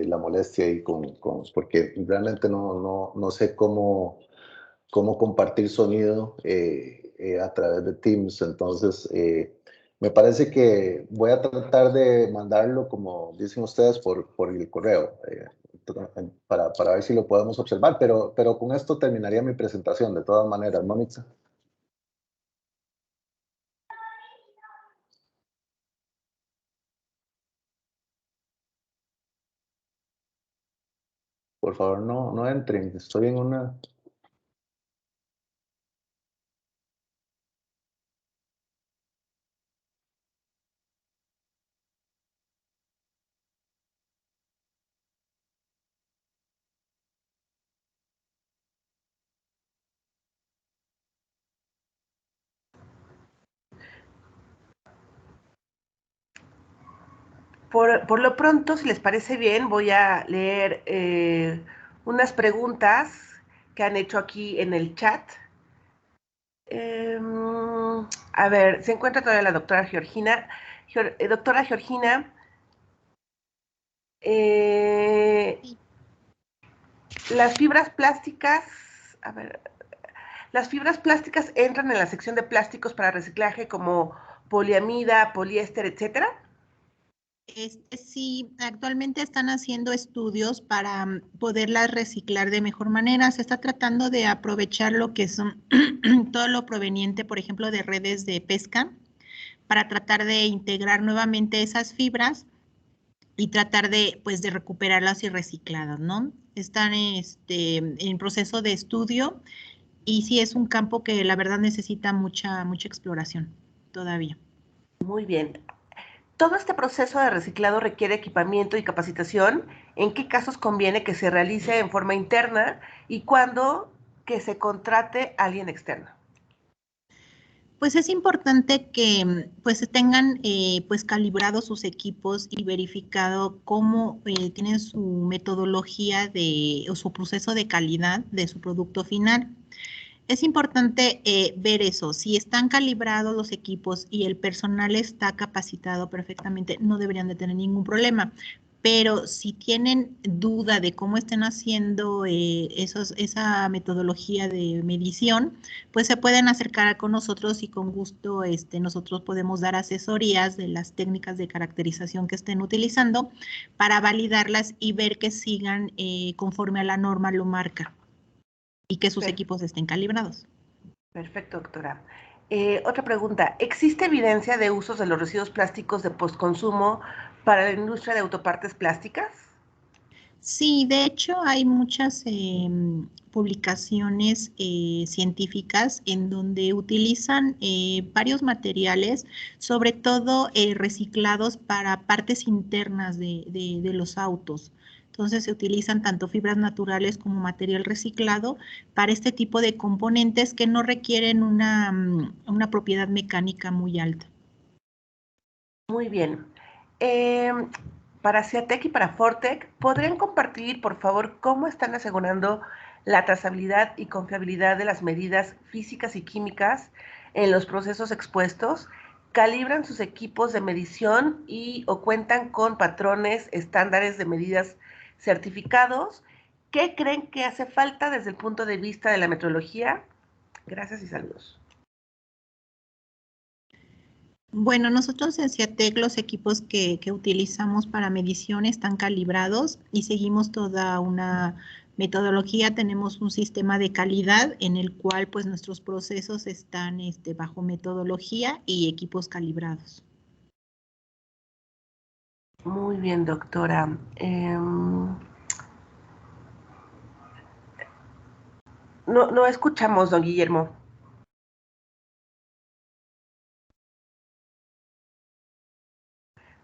la molestia ahí porque realmente no sé cómo compartir sonido a través de Teams. Entonces, me parece que voy a tratar de mandarlo, como dicen ustedes, por el correo, para ver si lo podemos observar, pero con esto terminaría mi presentación, de todas maneras, Mónica. Por favor, no entren, estoy en una... Por lo pronto, si les parece bien, voy a leer unas preguntas que han hecho aquí en el chat. A ver, se encuentra todavía la doctora Georgina. Doctora Georgina, las fibras plásticas, a ver, las fibras plásticas entran en la sección de plásticos para reciclaje como poliamida, poliéster, etcétera. Sí, actualmente están haciendo estudios para poderlas reciclar de mejor manera. Se está tratando de aprovechar lo que son todo lo proveniente, por ejemplo, de redes de pesca, para tratar de integrar nuevamente esas fibras y tratar de, pues, de recuperarlas y recicladas, ¿no? Están en proceso de estudio y sí es un campo que la verdad necesita mucha exploración todavía. Muy bien. Todo este proceso de reciclado requiere equipamiento y capacitación. ¿En qué casos conviene que se realice en forma interna y cuándo que se contrate a alguien externo? Pues es importante que pues tengan pues calibrados sus equipos y verificado cómo tienen su metodología o su proceso de calidad de su producto final. Es importante ver eso, si están calibrados los equipos y el personal está capacitado perfectamente, no deberían de tener ningún problema. Pero si tienen duda de cómo estén haciendo esa metodología de medición, pues se pueden acercar con nosotros y con gusto nosotros podemos dar asesorías de las técnicas de caracterización que estén utilizando para validarlas y ver que sigan conforme a la norma lo marca y que sus equipos estén calibrados. Perfecto, doctora. Otra pregunta, ¿existe evidencia de usos de los residuos plásticos de postconsumo para la industria de autopartes plásticas? Sí, de hecho hay muchas publicaciones científicas en donde utilizan varios materiales, sobre todo reciclados para partes internas de los autos. Entonces se utilizan tanto fibras naturales como material reciclado para este tipo de componentes que no requieren una propiedad mecánica muy alta. Muy bien. Em, para Ciatec y para Fortec, ¿podrían compartir, por favor, cómo están asegurando la trazabilidad y confiabilidad de las medidas físicas y químicas en los procesos expuestos? ¿Calibran sus equipos de medición y o cuentan con patrones, estándares de medidas certificados? ¿Qué creen que hace falta desde el punto de vista de la metrología? Gracias y saludos. Bueno, nosotros en Ciatec los equipos que utilizamos para medición están calibrados y seguimos toda una metodología. Tenemos un sistema de calidad en el cual pues nuestros procesos están bajo metodología y equipos calibrados. Muy bien, doctora. No escuchamos, don Guillermo.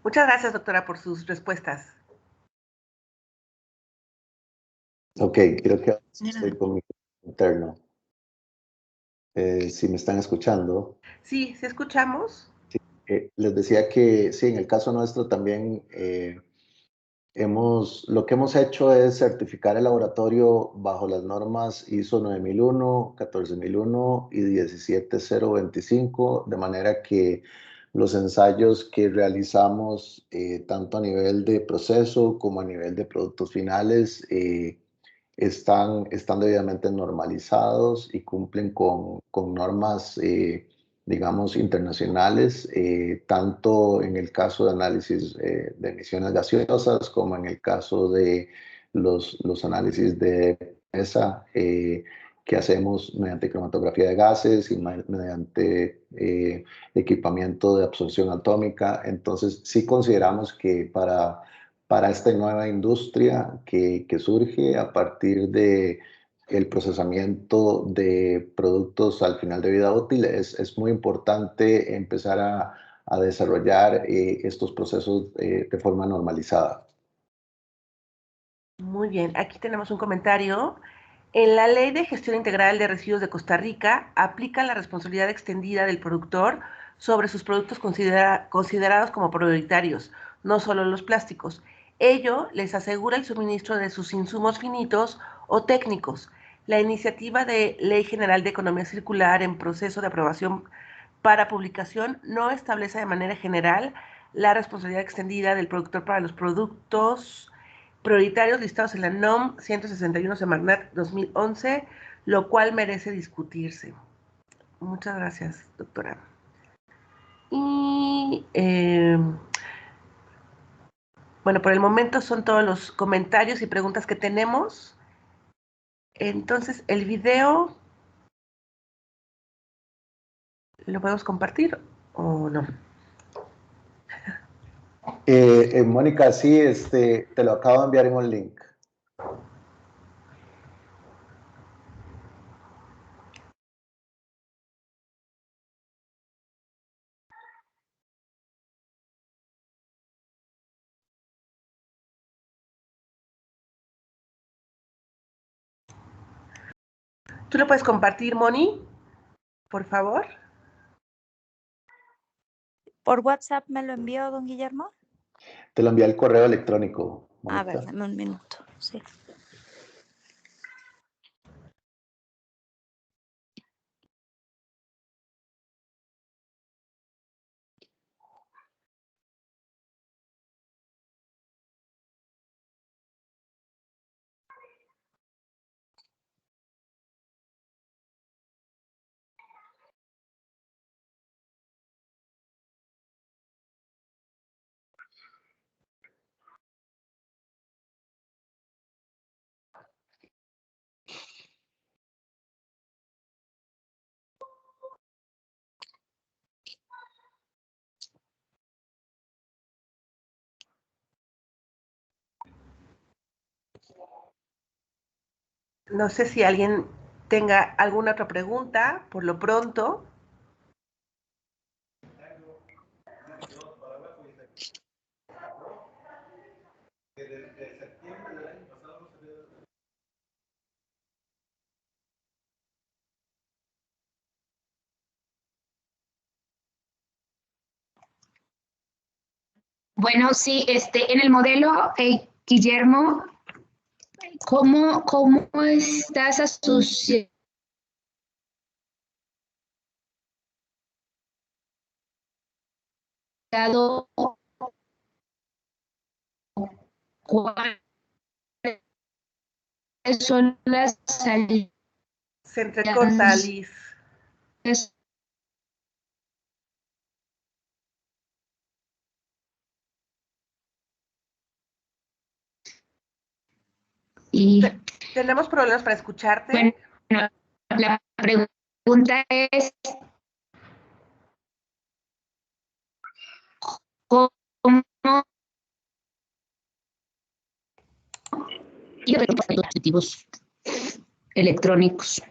Muchas gracias, doctora, por sus respuestas. Ok, creo que De nada. estoy con mi interno. Si me están escuchando. Sí, ¿sí escuchamos? Les decía que sí, en el caso nuestro también lo que hemos hecho es certificar el laboratorio bajo las normas ISO 9001, 14001 y 17025, de manera que los ensayos que realizamos, tanto a nivel de proceso como a nivel de productos finales, están debidamente normalizados y cumplen con normas, digamos, internacionales, tanto en el caso de análisis de emisiones gaseosas como en el caso de los análisis de PESA que hacemos mediante cromatografía de gases y mediante equipamiento de absorción atómica. Entonces, sí consideramos que para esta nueva industria que surge a partir de el procesamiento de productos al final de vida útil, es muy importante empezar a desarrollar estos procesos de forma normalizada. Muy bien, aquí tenemos un comentario. En la Ley de Gestión Integral de Residuos de Costa Rica aplica la responsabilidad extendida del productor sobre sus productos considerados como prioritarios, no solo los plásticos. Ello les asegura el suministro de sus insumos finitos o técnicos. La iniciativa de Ley General de Economía Circular en proceso de aprobación para publicación no establece de manera general la responsabilidad extendida del productor para los productos prioritarios listados en la NOM 161 Semarnat 2011, lo cual merece discutirse. Muchas gracias, doctora. Y bueno, por el momento son todos los comentarios y preguntas que tenemos. Entonces, el video lo podemos compartir o no. Mónica, sí, te lo acabo de enviar en un link. ¿Tú lo puedes compartir, Moni? Por favor. ¿Por WhatsApp me lo envió don Guillermo? Te lo envié al correo electrónico, A ver, Mónica. dame un minuto. Sí. No sé si alguien tenga alguna otra pregunta por lo pronto. Bueno, sí, en el modelo, Guillermo, ¿cómo estás asociado? ¿Cuáles son las salidas? Se entrecorta, Liz. Y Tenemos problemas para escucharte. bueno, la pregunta es, ¿cómo y de los dispositivos electrónicos?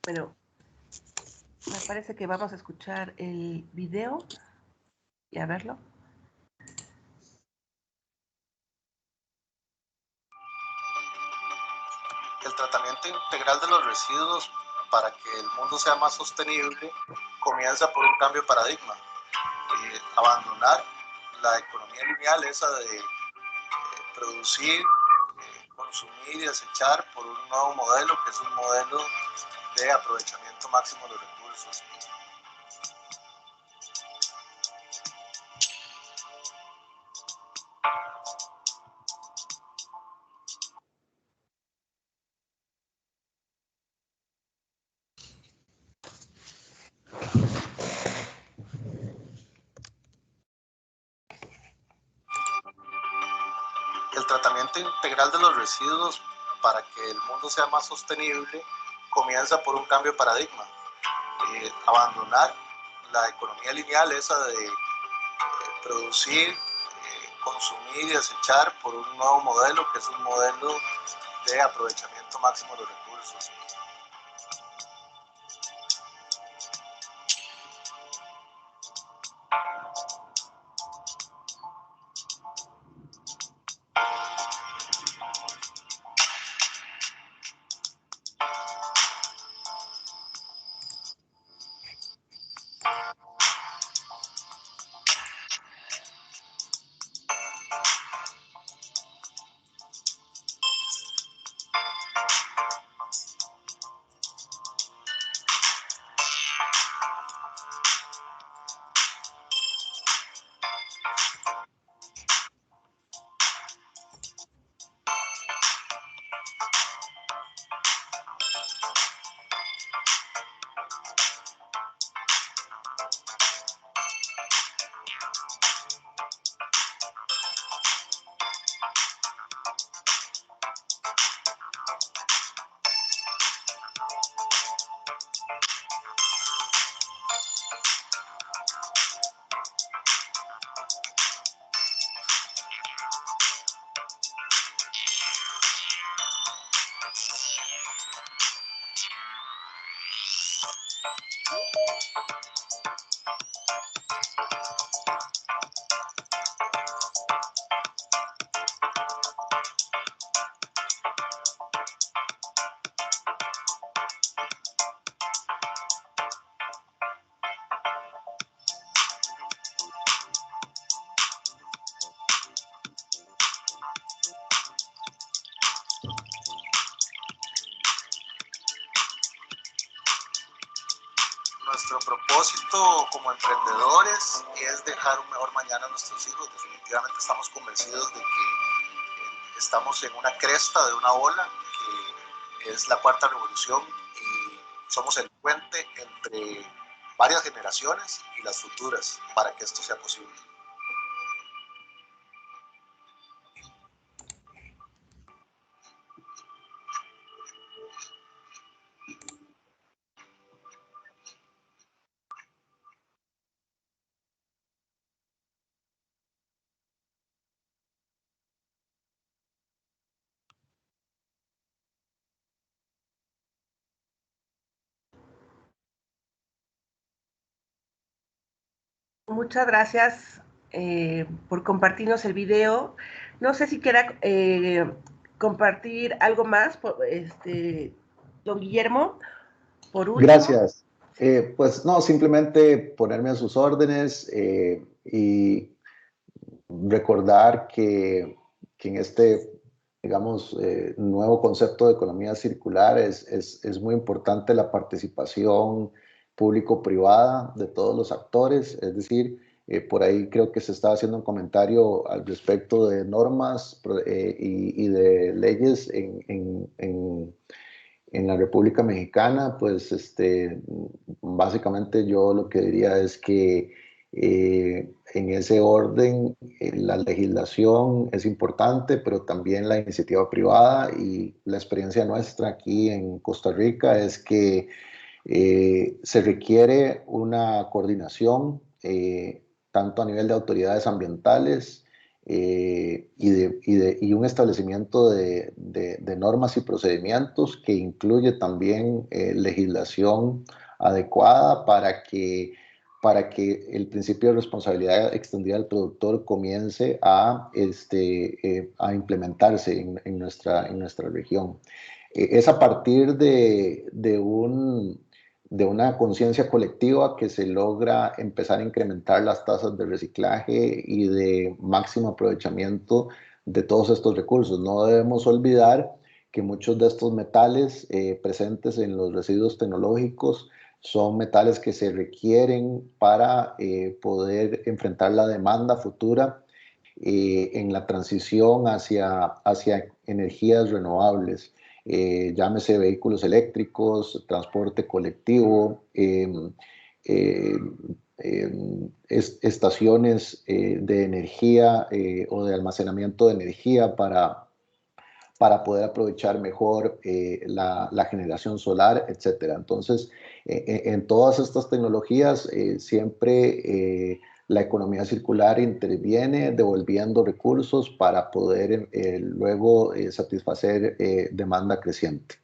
Bueno, me parece que vamos a escuchar el video y a verlo. El tratamiento integral de los residuos para que el mundo sea más sostenible comienza por un cambio de paradigma. Abandonar la economía lineal, esa de producir, consumir y desechar, por un nuevo modelo que es un modelo de aprovechamiento máximo de los recursos. El tratamiento integral de los residuos para que el mundo sea más sostenible comienza por un cambio de paradigma. Abandonar la economía lineal, esa de producir, consumir y desechar, por un nuevo modelo que es un modelo de aprovechamiento máximo de los recursos. Nuestro propósito como emprendedores es dejar un mejor mañana a nuestros hijos. Definitivamente estamos convencidos de que estamos en una cresta de una ola que es la cuarta revolución y somos el puente entre varias generaciones y las futuras para que esto sea posible. Muchas gracias por compartirnos el video. No sé si quiera compartir algo más, don Guillermo, por último. Gracias. Pues no, simplemente ponerme a sus órdenes y recordar que en este, digamos, nuevo concepto de economía circular es muy importante la participación público-privada de todos los actores, es decir, por ahí creo que se estaba haciendo un comentario al respecto de normas y de leyes en la República Mexicana. Pues básicamente yo lo que diría es que en ese orden la legislación es importante, pero también la iniciativa privada, y la experiencia nuestra aquí en Costa Rica es que se requiere una coordinación tanto a nivel de autoridades ambientales y un establecimiento de normas y procedimientos que incluye también legislación adecuada para que el principio de responsabilidad extendida del productor comience a implementarse en nuestra región. Es a partir de una conciencia colectiva que se logra empezar a incrementar las tasas de reciclaje y de máximo aprovechamiento de todos estos recursos. No debemos olvidar que muchos de estos metales presentes en los residuos tecnológicos son metales que se requieren para poder enfrentar la demanda futura en la transición hacia energías renovables. Llámese vehículos eléctricos, transporte colectivo, estaciones de energía o de almacenamiento de energía para poder aprovechar mejor la generación solar, etcétera. Entonces, en todas estas tecnologías siempre la economía circular interviene devolviendo recursos para poder luego satisfacer demanda creciente.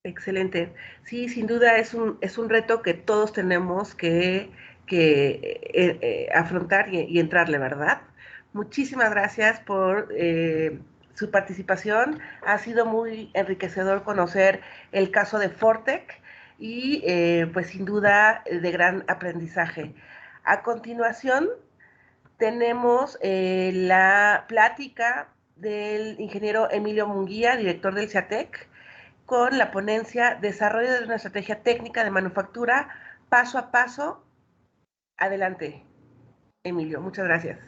Excelente. Sí, sin duda es un reto que todos tenemos que afrontar y entrarle, ¿verdad? Muchísimas gracias por su participación. Ha sido muy enriquecedor conocer el caso de Fortec y pues sin duda de gran aprendizaje. A continuación tenemos la plática del ingeniero Emilio Munguía, director del CIATEC, con la ponencia Desarrollo de una estrategia técnica de manufactura paso a paso. Adelante, Emilio. Muchas gracias.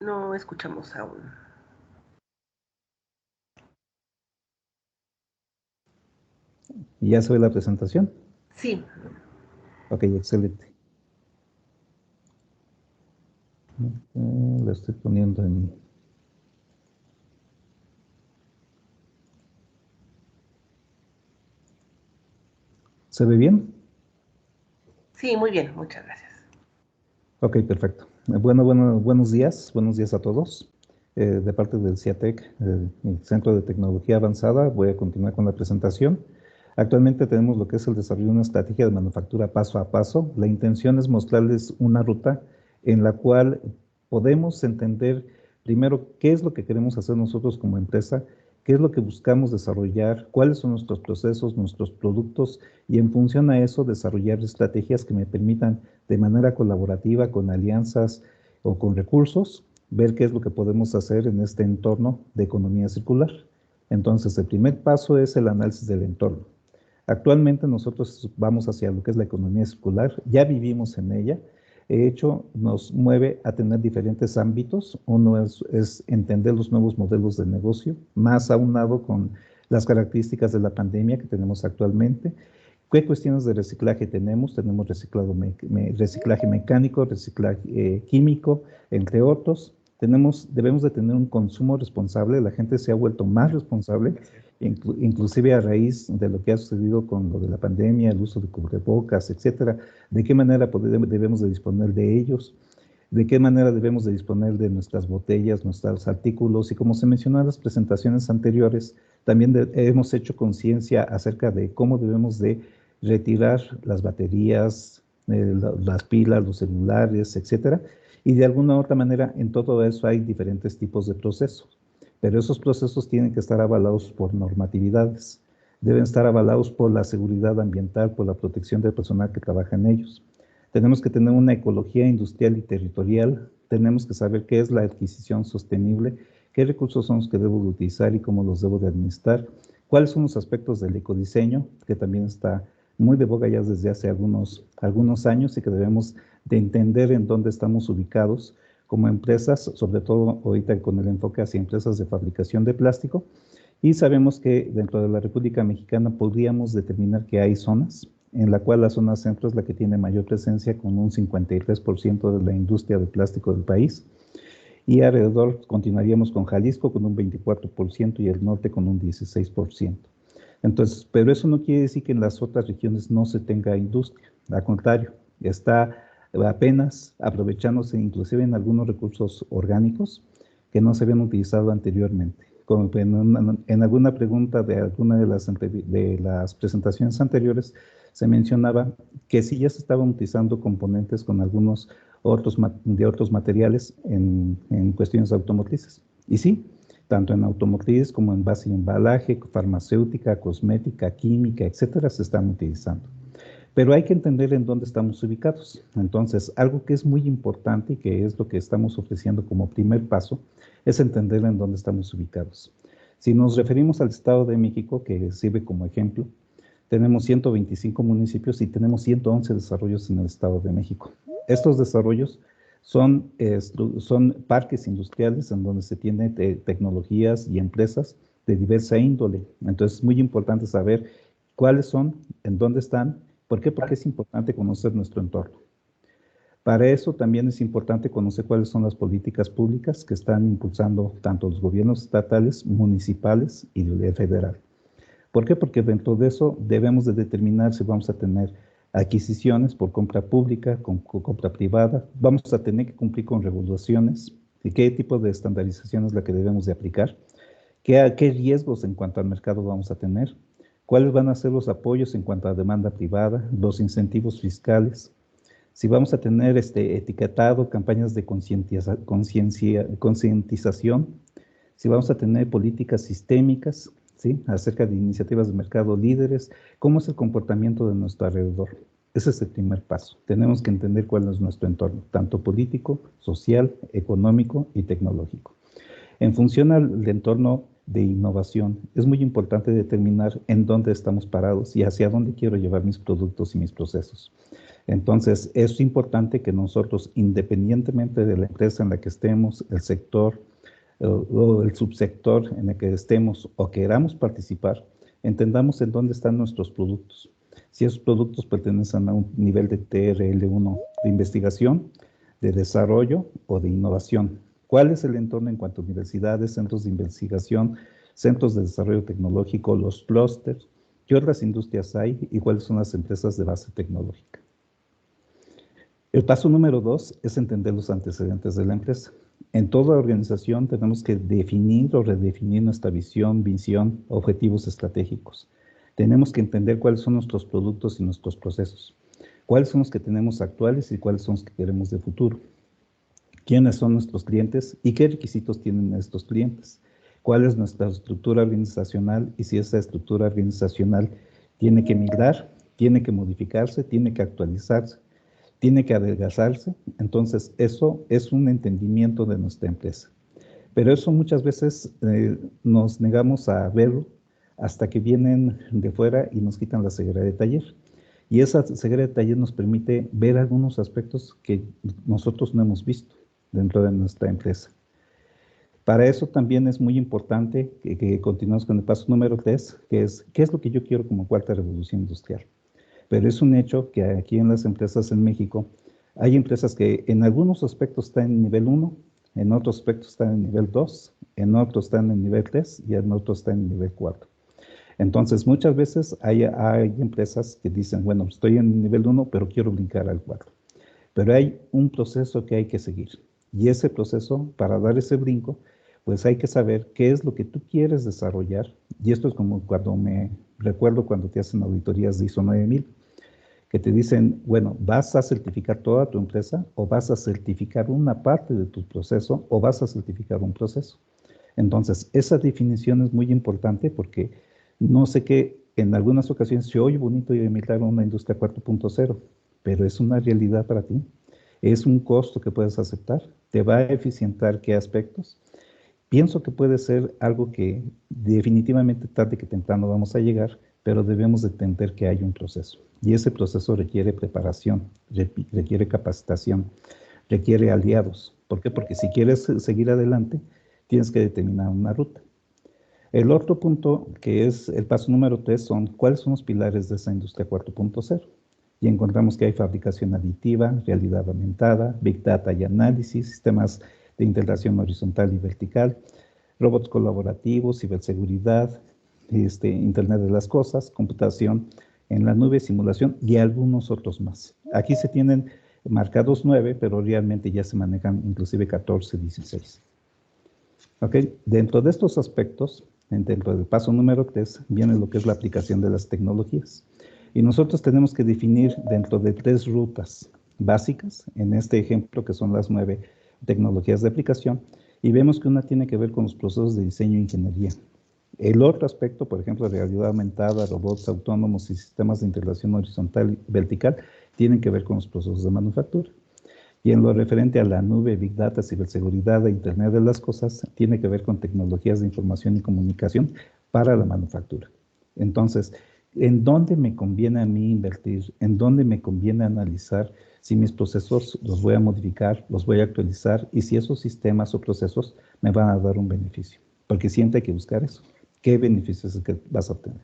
No escuchamos aún. ¿Y ya se ve la presentación? Sí. Ok, excelente. La estoy poniendo en... ¿Se ve bien? Sí, muy bien, muchas gracias. Ok, perfecto. Buenos días a todos. De parte del CIATEC, el Centro de Tecnología Avanzada, voy a continuar con la presentación. Actualmente tenemos lo que es el desarrollo de una estrategia de manufactura paso a paso. La intención es mostrarles una ruta en la cual podemos entender primero qué es lo que queremos hacer nosotros como empresa, qué es lo que buscamos desarrollar, cuáles son nuestros procesos, nuestros productos, y en función a eso desarrollar estrategias que me permitan de manera colaborativa, con alianzas o con recursos, ver qué es lo que podemos hacer en este entorno de economía circular. Entonces, el primer paso es el análisis del entorno. Actualmente nosotros vamos hacia lo que es la economía circular, ya vivimos en ella. De hecho, nos mueve a tener diferentes ámbitos. Uno es entender los nuevos modelos de negocio, más aunado con las características de la pandemia que tenemos actualmente. ¿Qué cuestiones de reciclaje tenemos? Tenemos reciclaje mecánico, reciclaje químico, entre otros. Debemos de tener un consumo responsable. La gente se ha vuelto más responsable, inclusive a raíz de lo que ha sucedido con lo de la pandemia, el uso de cubrebocas, etcétera. ¿De qué manera debemos de disponer de ellos? de qué manera debemos de disponer de nuestras botellas, nuestros artículos, y como se mencionó en las presentaciones anteriores, también hemos hecho conciencia acerca de cómo debemos de retirar las baterías, las pilas, los celulares, etcétera, y de alguna u otra manera en todo eso hay diferentes tipos de procesos, pero esos procesos tienen que estar avalados por normatividades, deben estar avalados por la seguridad ambiental, por la protección del personal que trabaja en ellos. Tenemos que tener una ecología industrial y territorial, tenemos que saber qué es la adquisición sostenible, qué recursos son los que debo de utilizar y cómo los debo de administrar, cuáles son los aspectos del ecodiseño, que también está muy de boga ya desde hace algunos años y que debemos de entender en dónde estamos ubicados como empresas, sobre todo ahorita con el enfoque hacia empresas de fabricación de plástico, y sabemos que dentro de la República Mexicana podríamos determinar que hay zonas, en la cual la zona centro es la que tiene mayor presencia con un 53% de la industria de plástico del país, y alrededor continuaríamos con Jalisco con un 24% y el norte con un 16%. Entonces, pero eso no quiere decir que en las otras regiones no se tenga industria, al contrario, está apenas aprovechándose inclusive en algunos recursos orgánicos que no se habían utilizado anteriormente. Como en alguna pregunta de alguna de las presentaciones anteriores se mencionaba que sí ya se estaban utilizando componentes con algunos otros materiales en cuestiones automotrices. Y sí, tanto en automotriz como en base y embalaje, farmacéutica, cosmética, química, etcétera, se están utilizando. Pero hay que entender en dónde estamos ubicados. Entonces, algo que es muy importante y que es lo que estamos ofreciendo como primer paso, es entender en dónde estamos ubicados. Si nos referimos al Estado de México, que sirve como ejemplo, tenemos 125 municipios y tenemos 111 desarrollos en el Estado de México. Estos desarrollos son parques industriales en donde se tiene tecnologías y empresas de diversa índole. Entonces, es muy importante saber cuáles son, en dónde están. ¿Por qué? Porque es importante conocer nuestro entorno. Para eso también es importante conocer cuáles son las políticas públicas que están impulsando tanto los gobiernos estatales, municipales y federal. ¿Por qué? Porque dentro de eso debemos de determinar si vamos a tener adquisiciones por compra pública, con compra privada, vamos a tener que cumplir con regulaciones y qué tipo de estandarización es la que debemos de aplicar, qué riesgos en cuanto al mercado vamos a tener, cuáles van a ser los apoyos en cuanto a demanda privada, los incentivos fiscales, si vamos a tener etiquetado, campañas de concientización, si vamos a tener políticas sistémicas, ¿sí?, acerca de iniciativas de mercado líderes, cómo es el comportamiento de nuestro alrededor. Ese es el primer paso. Tenemos que entender cuál es nuestro entorno, tanto político, social, económico y tecnológico. En función al entorno de innovación, es muy importante determinar en dónde estamos parados y hacia dónde quiero llevar mis productos y mis procesos. Entonces, es importante que nosotros, independientemente de la empresa en la que estemos, el sector o el subsector en el que estemos o queramos participar, entendamos en dónde están nuestros productos. Si esos productos pertenecen a un nivel de TRL1 de investigación, de desarrollo o de innovación. ¿Cuál es el entorno en cuanto a universidades, centros de investigación, centros de desarrollo tecnológico, los clústeres? ¿Qué otras industrias hay y cuáles son las empresas de base tecnológica? El paso número 2 es entender los antecedentes de la empresa. En toda organización tenemos que definir o redefinir nuestra visión, objetivos estratégicos. Tenemos que entender cuáles son nuestros productos y nuestros procesos, cuáles son los que tenemos actuales y cuáles son los que queremos de futuro, quiénes son nuestros clientes y qué requisitos tienen estos clientes, cuál es nuestra estructura organizacional y si esa estructura organizacional tiene que migrar, tiene que modificarse, tiene que actualizarse, tiene que adelgazarse. Entonces, eso es un entendimiento de nuestra empresa. Pero eso muchas veces nos negamos a verlo hasta que vienen de fuera y nos quitan la ceguera de taller. Y esa ceguera de taller nos permite ver algunos aspectos que nosotros no hemos visto dentro de nuestra empresa. Para eso también es muy importante que continuemos con el paso número 3, que es ¿qué es lo que yo quiero como cuarta revolución industrial? Pero es un hecho que aquí en las empresas en México hay empresas que en algunos aspectos están en nivel 1, en otros aspectos están en nivel 2, en otros están en nivel 3 y en otros están en nivel 4. Entonces, muchas veces hay empresas que dicen, bueno, estoy en nivel 1, pero quiero brincar al 4. pero hay un proceso que hay que seguir. Y ese proceso, para dar ese brinco, pues hay que saber qué es lo que tú quieres desarrollar. Y esto es como recuerdo cuando te hacen auditorías de ISO 9000, que te dicen, bueno, ¿vas a certificar toda tu empresa o vas a certificar una parte de tu proceso o vas a certificar un proceso? Entonces, esa definición es muy importante porque no sé qué, en algunas ocasiones se oye bonito imitar una industria 4.0, pero es una realidad para ti. Es un costo que puedes aceptar. ¿Te va a eficientar qué aspectos? Pienso que puede ser algo que definitivamente tarde que temprano vamos a llegar, pero debemos de entender que hay un proceso. Y ese proceso requiere preparación, requiere capacitación, requiere aliados. ¿Por qué? Porque si quieres seguir adelante, tienes que determinar una ruta. El otro punto, que es el paso número 3, son cuáles son los pilares de esa industria 4.0. Y encontramos que hay fabricación aditiva, realidad aumentada, Big Data y análisis, sistemas de integración horizontal y vertical, robots colaborativos, ciberseguridad, Internet de las cosas, computación en la nube, simulación y algunos otros más. Aquí se tienen marcados 9, pero realmente ya se manejan inclusive 14, 16. ¿Ok? Dentro de estos aspectos, dentro del paso número 3, viene lo que es la aplicación de las tecnologías. Y nosotros tenemos que definir dentro de 3 rutas básicas, en este ejemplo que son las 9 tecnologías de aplicación, y vemos que una tiene que ver con los procesos de diseño e ingeniería. El otro aspecto, por ejemplo, realidad aumentada, robots autónomos y sistemas de integración horizontal y vertical, tienen que ver con los procesos de manufactura. Y en lo referente a la nube, Big Data, ciberseguridad e Internet de las cosas, tiene que ver con tecnologías de información y comunicación para la manufactura. Entonces, ¿en dónde me conviene a mí invertir? ¿En dónde me conviene analizar si mis procesos los voy a modificar, los voy a actualizar y si esos sistemas o procesos me van a dar un beneficio? Porque siempre hay que buscar eso. ¿Qué beneficios es que vas a obtener?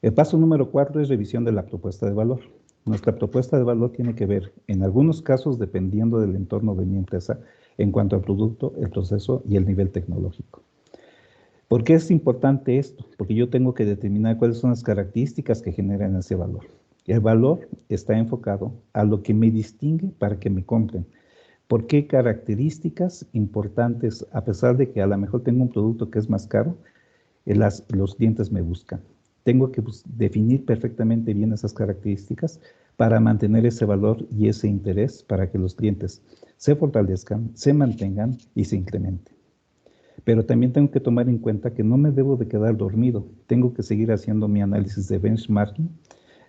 El paso número 4 es revisión de la propuesta de valor. Nuestra propuesta de valor tiene que ver, en algunos casos, dependiendo del entorno de mi empresa, en cuanto al producto, el proceso y el nivel tecnológico. ¿Por qué es importante esto? Porque yo tengo que determinar cuáles son las características que generan ese valor. El valor está enfocado a lo que me distingue para que me compren. ¿Por qué características importantes, a pesar de que a lo mejor tengo un producto que es más caro, los clientes me buscan? Tengo que definir perfectamente bien esas características para mantener ese valor y ese interés para que los clientes se fortalezcan, se mantengan y se incrementen. Pero también tengo que tomar en cuenta que no me debo de quedar dormido. Tengo que seguir haciendo mi análisis de benchmarking.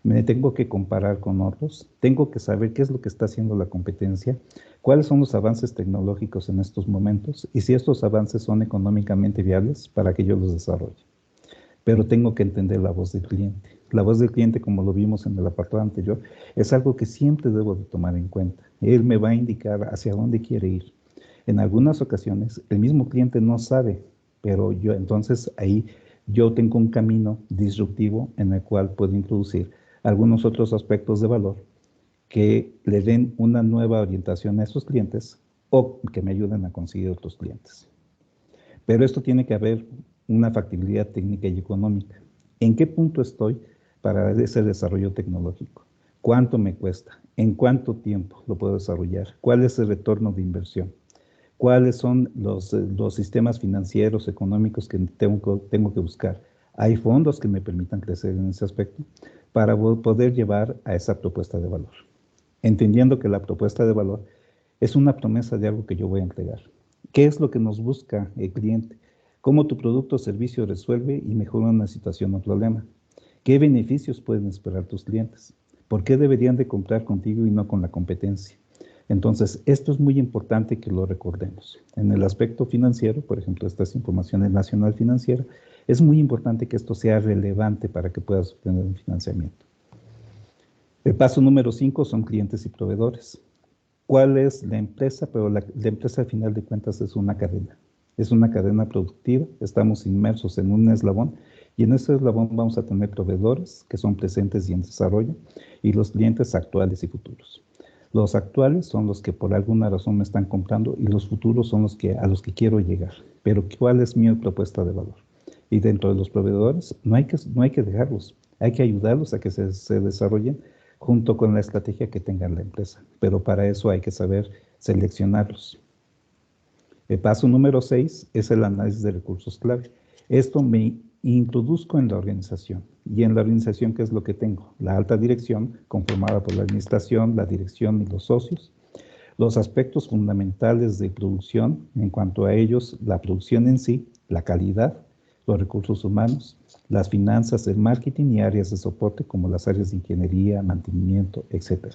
Me tengo que comparar con otros. Tengo que saber qué es lo que está haciendo la competencia, cuáles son los avances tecnológicos en estos momentos y si estos avances son económicamente viables para que yo los desarrolle. Pero tengo que entender la voz del cliente. La voz del cliente, como lo vimos en el apartado anterior, es algo que siempre debo de tomar en cuenta. Él me va a indicar hacia dónde quiere ir. En algunas ocasiones, el mismo cliente no sabe, pero entonces ahí yo tengo un camino disruptivo en el cual puedo introducir algunos otros aspectos de valor que le den una nueva orientación a esos clientes o que me ayuden a conseguir otros clientes. Pero esto tiene que haber una factibilidad técnica y económica. ¿En qué punto estoy para ese desarrollo tecnológico? ¿Cuánto me cuesta? ¿En cuánto tiempo lo puedo desarrollar? ¿Cuál es el retorno de inversión? ¿Cuáles son los sistemas financieros, económicos que tengo que buscar? ¿Hay fondos que me permitan crecer en ese aspecto para poder llevar a esa propuesta de valor? Entendiendo que la propuesta de valor es una promesa de algo que yo voy a entregar. ¿Qué es lo que nos busca el cliente? ¿Cómo tu producto o servicio resuelve y mejora una situación o problema? ¿Qué beneficios pueden esperar tus clientes? ¿Por qué deberían de comprar contigo y no con la competencia? Entonces, esto es muy importante que lo recordemos. En el aspecto financiero, por ejemplo, estas informaciones nacional financiera, es muy importante que esto sea relevante para que puedas obtener un financiamiento. El paso número 5 son clientes y proveedores. ¿Cuál es la empresa? Pero la empresa al final de cuentas es una cadena. Es una cadena productiva, estamos inmersos en un eslabón y en ese eslabón vamos a tener proveedores que son presentes y en desarrollo y los clientes actuales y futuros. Los actuales son los que por alguna razón me están comprando y los futuros son a los que quiero llegar. Pero ¿cuál es mi propuesta de valor? Y dentro de los proveedores no hay que dejarlos, hay que ayudarlos a que se desarrollen junto con la estrategia que tenga la empresa. Pero para eso hay que saber seleccionarlos. El paso número 6 es el análisis de recursos clave. Esto me introduzco en la organización. Y en la organización, ¿qué es lo que tengo? La alta dirección, conformada por la administración, la dirección y los socios. Los aspectos fundamentales de producción, en cuanto a ellos, la producción en sí, la calidad, los recursos humanos, las finanzas, el marketing y áreas de soporte como las áreas de ingeniería, mantenimiento, etc.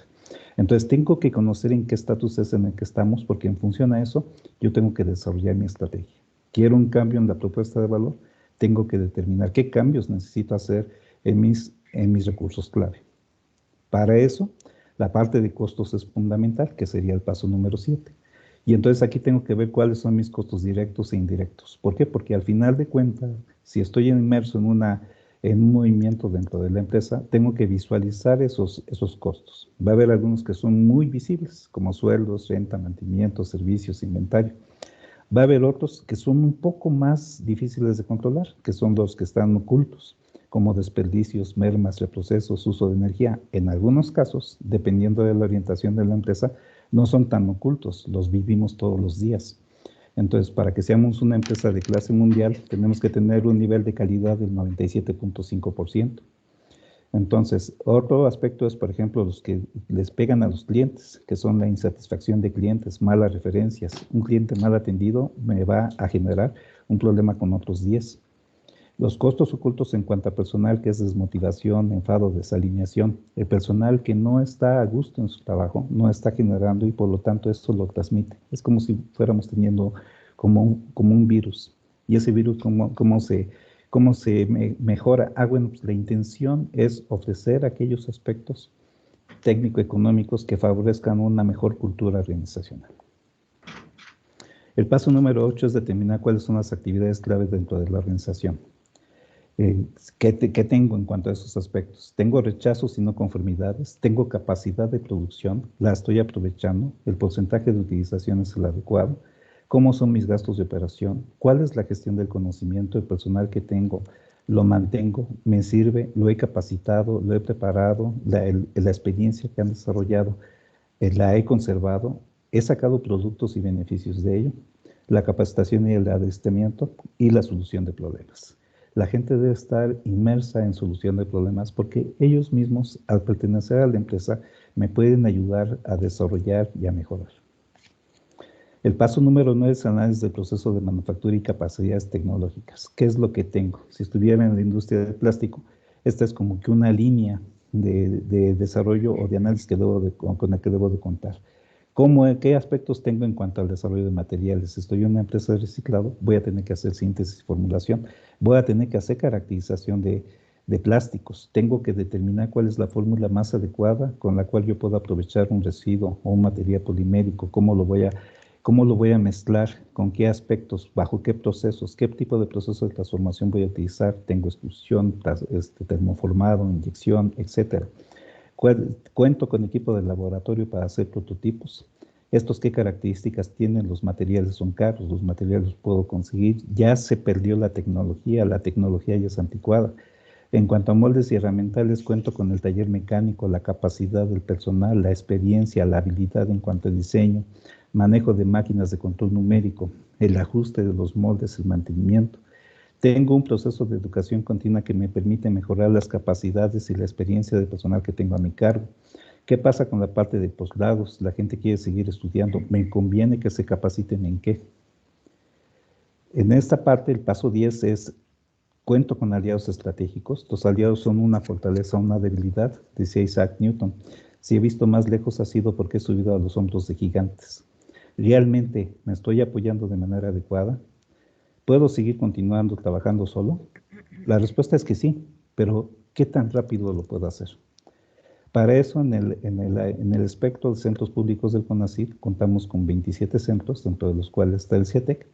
Entonces tengo que conocer en qué estatus es en el que estamos, porque en función a eso yo tengo que desarrollar mi estrategia. Quiero un cambio en la propuesta de valor, tengo que determinar qué cambios necesito hacer en mis recursos clave. Para eso, la parte de costos es fundamental, que sería el paso número 7. Y entonces aquí tengo que ver cuáles son mis costos directos e indirectos. ¿Por qué? Porque al final de cuentas, si estoy inmerso en un movimiento dentro de la empresa, tengo que visualizar esos costos. Va a haber algunos que son muy visibles, como sueldos, renta, mantenimiento, servicios, inventario. Va a haber otros que son un poco más difíciles de controlar, que son los que están ocultos, como desperdicios, mermas, reprocesos, uso de energía. En algunos casos, dependiendo de la orientación de la empresa, no son tan ocultos, los vivimos todos los días. Entonces, para que seamos una empresa de clase mundial, tenemos que tener un nivel de calidad del 97.5%. Entonces, otro aspecto es, por ejemplo, los que les pegan a los clientes, que son la insatisfacción de clientes, malas referencias. Un cliente mal atendido me va a generar un problema con otros 10. Los costos ocultos en cuanto a personal, que es desmotivación, enfado, desalineación. El personal que no está a gusto en su trabajo, no está generando y por lo tanto esto lo transmite. Es como si fuéramos teniendo como un virus. Y ese virus, ¿cómo se mejora? Bueno, pues la intención es ofrecer aquellos aspectos técnico-económicos que favorezcan una mejor cultura organizacional. El paso número 8 es determinar cuáles son las actividades claves dentro de la organización. ¿Qué tengo en cuanto a esos aspectos? Tengo rechazos y no conformidades, tengo capacidad de producción, la estoy aprovechando, el porcentaje de utilización es el adecuado, cómo son mis gastos de operación, cuál es la gestión del conocimiento, el personal que tengo, lo mantengo, me sirve, lo he capacitado, lo he preparado, la experiencia que han desarrollado, la he conservado, he sacado productos y beneficios de ello, la capacitación y el adiestramiento y la solución de problemas. La gente debe estar inmersa en solución de problemas porque ellos mismos, al pertenecer a la empresa, me pueden ayudar a desarrollar y a mejorar. El paso número 9 es análisis del proceso de manufactura y capacidades tecnológicas. ¿Qué es lo que tengo? Si estuviera en la industria del plástico, esta es como que una línea de desarrollo o de análisis con la que debo de contar. ¿Qué aspectos tengo en cuanto al desarrollo de materiales? Si estoy en una empresa de reciclado, voy a tener que hacer síntesis y formulación. Voy a tener que hacer caracterización de plásticos. Tengo que determinar cuál es la fórmula más adecuada con la cual yo puedo aprovechar un residuo o un material polimérico. ¿Cómo lo voy a mezclar? ¿Con qué aspectos? ¿Bajo qué procesos? ¿Qué tipo de proceso de transformación voy a utilizar? Tengo extrusión, termoformado, inyección, etcétera. Cuento con equipo de laboratorio para hacer prototipos. ¿Estos qué características tienen? Los materiales son caros, los materiales los puedo conseguir. Ya se perdió la tecnología ya es anticuada. En cuanto a moldes y herramientales, cuento con el taller mecánico, la capacidad del personal, la experiencia, la habilidad en cuanto a diseño, manejo de máquinas de control numérico, el ajuste de los moldes, el mantenimiento. Tengo un proceso de educación continua que me permite mejorar las capacidades y la experiencia del personal que tengo a mi cargo. ¿Qué pasa con la parte de posgrados? La gente quiere seguir estudiando. ¿Me conviene que se capaciten en qué? En esta parte, el paso 10 es, cuento con aliados estratégicos. Los aliados son una fortaleza, una debilidad, decía Isaac Newton. Si he visto más lejos ha sido porque he subido a los hombros de gigantes. ¿Realmente me estoy apoyando de manera adecuada? ¿Puedo seguir continuando trabajando solo? La respuesta es que sí, pero ¿qué tan rápido lo puedo hacer? Para eso, en el espectro de centros públicos del CONACYT, contamos con 27 centros, dentro de los cuales está el CIETEC,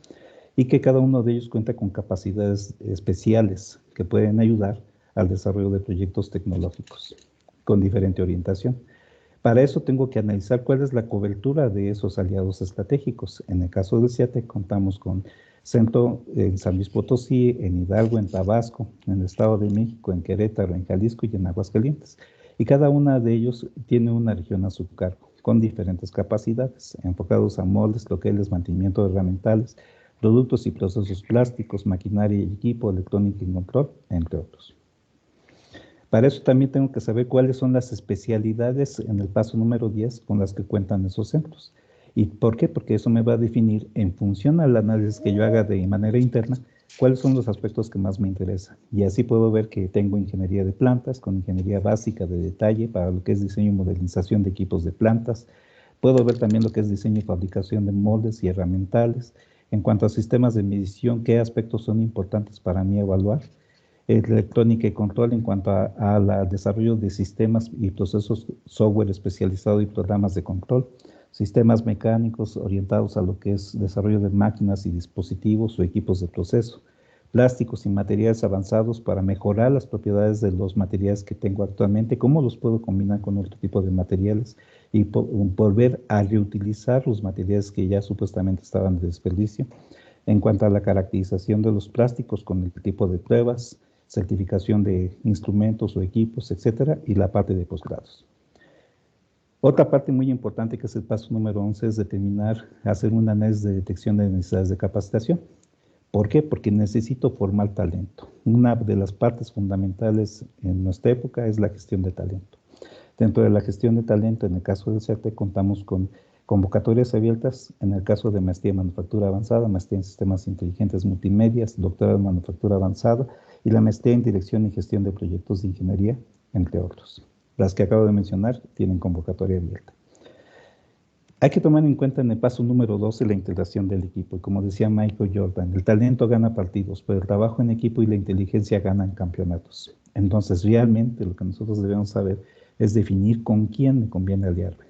y que cada uno de ellos cuenta con capacidades especiales que pueden ayudar al desarrollo de proyectos tecnológicos con diferente orientación. Para eso tengo que analizar cuál es la cobertura de esos aliados estratégicos. En el caso del CIETEC contamos con centro en San Luis Potosí, en Hidalgo, en Tabasco, en el Estado de México, en Querétaro, en Jalisco y en Aguascalientes. y cada una de ellos tiene una región a su cargo, con diferentes capacidades, enfocados a moldes, troqueles, mantenimiento de herramientales, productos y procesos plásticos, maquinaria y equipo, electrónica y control, entre otros. Para eso también tengo que saber cuáles son las especialidades en el paso número 10 con las que cuentan esos centros. ¿Y por qué? Porque eso me va a definir, en función al análisis que yo haga de manera interna, cuáles son los aspectos que más me interesan. Y así puedo ver que tengo ingeniería de plantas, con ingeniería básica de detalle para lo que es diseño y modernización de equipos de plantas. Puedo ver también lo que es diseño y fabricación de moldes y herramientales. En cuanto a sistemas de medición, qué aspectos son importantes para mí evaluar. Electrónica y control en cuanto al desarrollo de sistemas y procesos, software especializado y programas de control. Sistemas mecánicos orientados a lo que es desarrollo de máquinas y dispositivos o equipos de proceso. Plásticos y materiales avanzados para mejorar las propiedades de los materiales que tengo actualmente, cómo los puedo combinar con otro tipo de materiales y volver a reutilizar los materiales que ya supuestamente estaban de desperdicio. En cuanto a la caracterización de los plásticos con el tipo de pruebas, certificación de instrumentos o equipos, etcétera, y la parte de posgrados. Otra parte muy importante, que es el paso número 11, es hacer un análisis de detección de necesidades de capacitación. ¿Por qué? Porque necesito formar talento. Una de las partes fundamentales en nuestra época es la gestión de talento. Dentro de la gestión de talento, en el caso del CERTEC, contamos con convocatorias abiertas, en el caso de maestría en manufactura avanzada, maestría en sistemas inteligentes multimedias, doctorado en manufactura avanzada y la maestría en dirección y gestión de proyectos de ingeniería, entre otros. Las que acabo de mencionar tienen convocatoria abierta. Hay que tomar en cuenta en el paso número 12 la integración del equipo. Y como decía Michael Jordan, el talento gana partidos, pero el trabajo en equipo y la inteligencia ganan campeonatos. Entonces, realmente lo que nosotros debemos saber es definir con quién me conviene aliarme.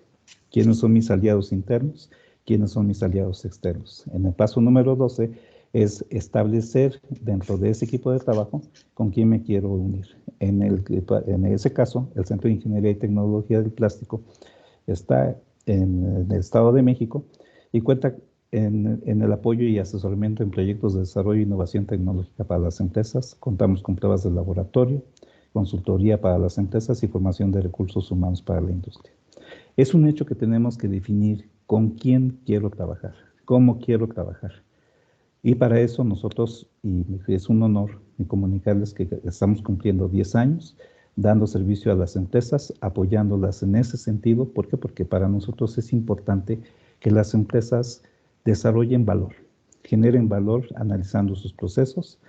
¿Quiénes son mis aliados internos? ¿Quiénes son mis aliados externos? En el paso número 12 es establecer dentro de ese equipo de trabajo con quién me quiero unir. En ese caso, el Centro de Ingeniería y Tecnología del Plástico está en el Estado de México y cuenta en el apoyo y asesoramiento en proyectos de desarrollo e innovación tecnológica para las empresas. Contamos con pruebas de laboratorio, consultoría para las empresas y formación de recursos humanos para la industria. Es un hecho que tenemos que definir con quién quiero trabajar, cómo quiero trabajar. Y para eso nosotros, y es un honor comunicarles que estamos cumpliendo 10 años, dando servicio a las empresas, apoyándolas en ese sentido. ¿Por qué? Porque para nosotros es importante que las empresas desarrollen valor, generen valor analizando sus procesos,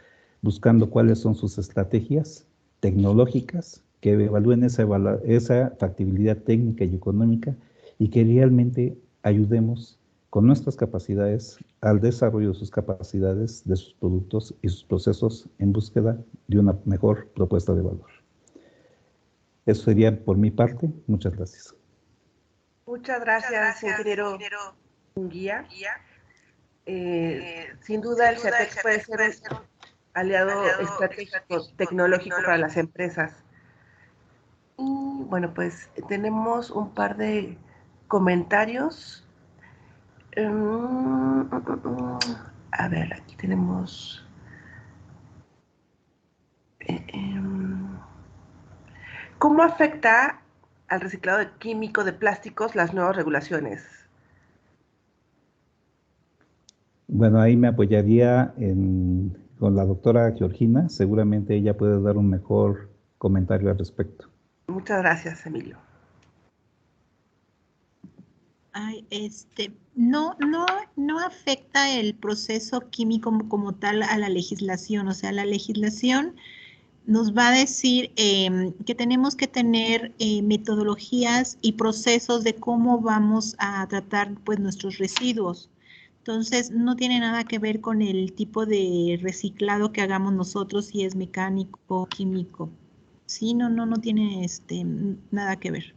buscando cuáles son sus estrategias tecnológicas, que evalúen esa factibilidad técnica y económica y que realmente ayudemos con nuestras capacidades al desarrollo de sus capacidades, de sus productos y sus procesos en búsqueda de una mejor propuesta de valor. Eso sería por mi parte. Muchas gracias. Muchas gracias, ingeniero Munguía. Sin duda, el CEATEC puede ser un aliado estratégico tecnológico para las empresas. Y bueno, pues tenemos un par de comentarios. A ver, aquí tenemos... ¿Cómo afecta al reciclado químico de plásticos las nuevas regulaciones? Bueno, ahí me apoyaría con la doctora Georgina. Seguramente ella puede dar un mejor comentario al respecto. Muchas gracias, Emilio. Ay, no afecta el proceso químico como tal a la legislación. O sea, la legislación nos va a decir que tenemos que tener metodologías y procesos de cómo vamos a tratar pues nuestros residuos. Entonces, no tiene nada que ver con el tipo de reciclado que hagamos nosotros, si es mecánico o químico. Sí, no tiene nada que ver.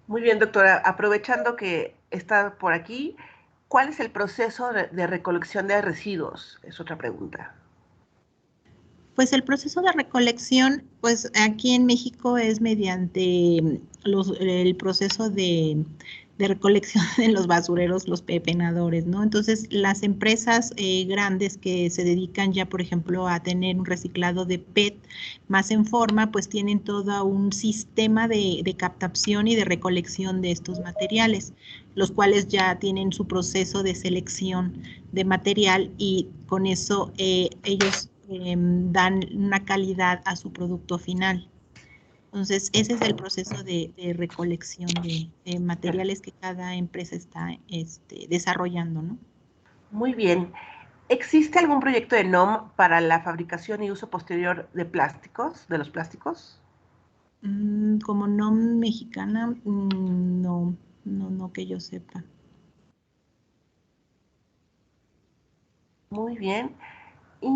Muy bien, doctora. Aprovechando que está por aquí, ¿cuál es el proceso de recolección de residuos? Es otra pregunta. Pues el proceso de recolección, pues aquí en México es mediante el proceso de recolección en los basureros, los pepenadores, ¿no? Entonces, las empresas grandes que se dedican ya, por ejemplo, a tener un reciclado de PET más en forma, pues tienen todo un sistema de captación y de recolección de estos materiales, los cuales ya tienen su proceso de selección de material y con eso ellos dan una calidad a su producto final. Entonces, ese es el proceso de recolección de materiales que cada empresa está desarrollando, ¿no? Muy bien. ¿Existe algún proyecto de NOM para la fabricación y uso posterior de plásticos, de los plásticos? Como NOM mexicana, no que yo sepa. Muy bien. Y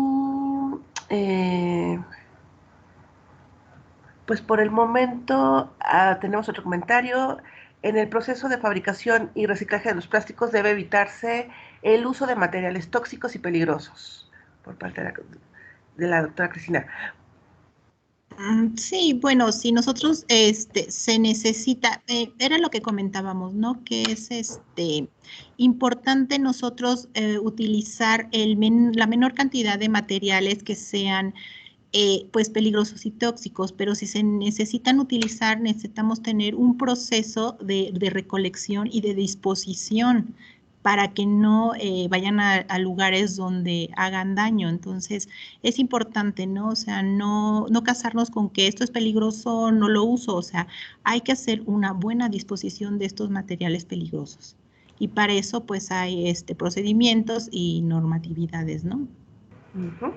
pues por el momento tenemos otro comentario. En el proceso de fabricación y reciclaje de los plásticos debe evitarse el uso de materiales tóxicos y peligrosos, por parte de la doctora Cristina. Sí, bueno, si nosotros se necesita, era lo que comentábamos, ¿no? Que es importante nosotros utilizar la menor cantidad de materiales que sean pues peligrosos y tóxicos, pero si se necesitan utilizar, necesitamos tener un proceso de recolección y de disposición para que no vayan a lugares donde hagan daño. Entonces, es importante, ¿no? O sea, no casarnos con que esto es peligroso, no lo uso. O sea, hay que hacer una buena disposición de estos materiales peligrosos. Y para eso, pues, hay procedimientos y normatividades, ¿no? Uh-huh.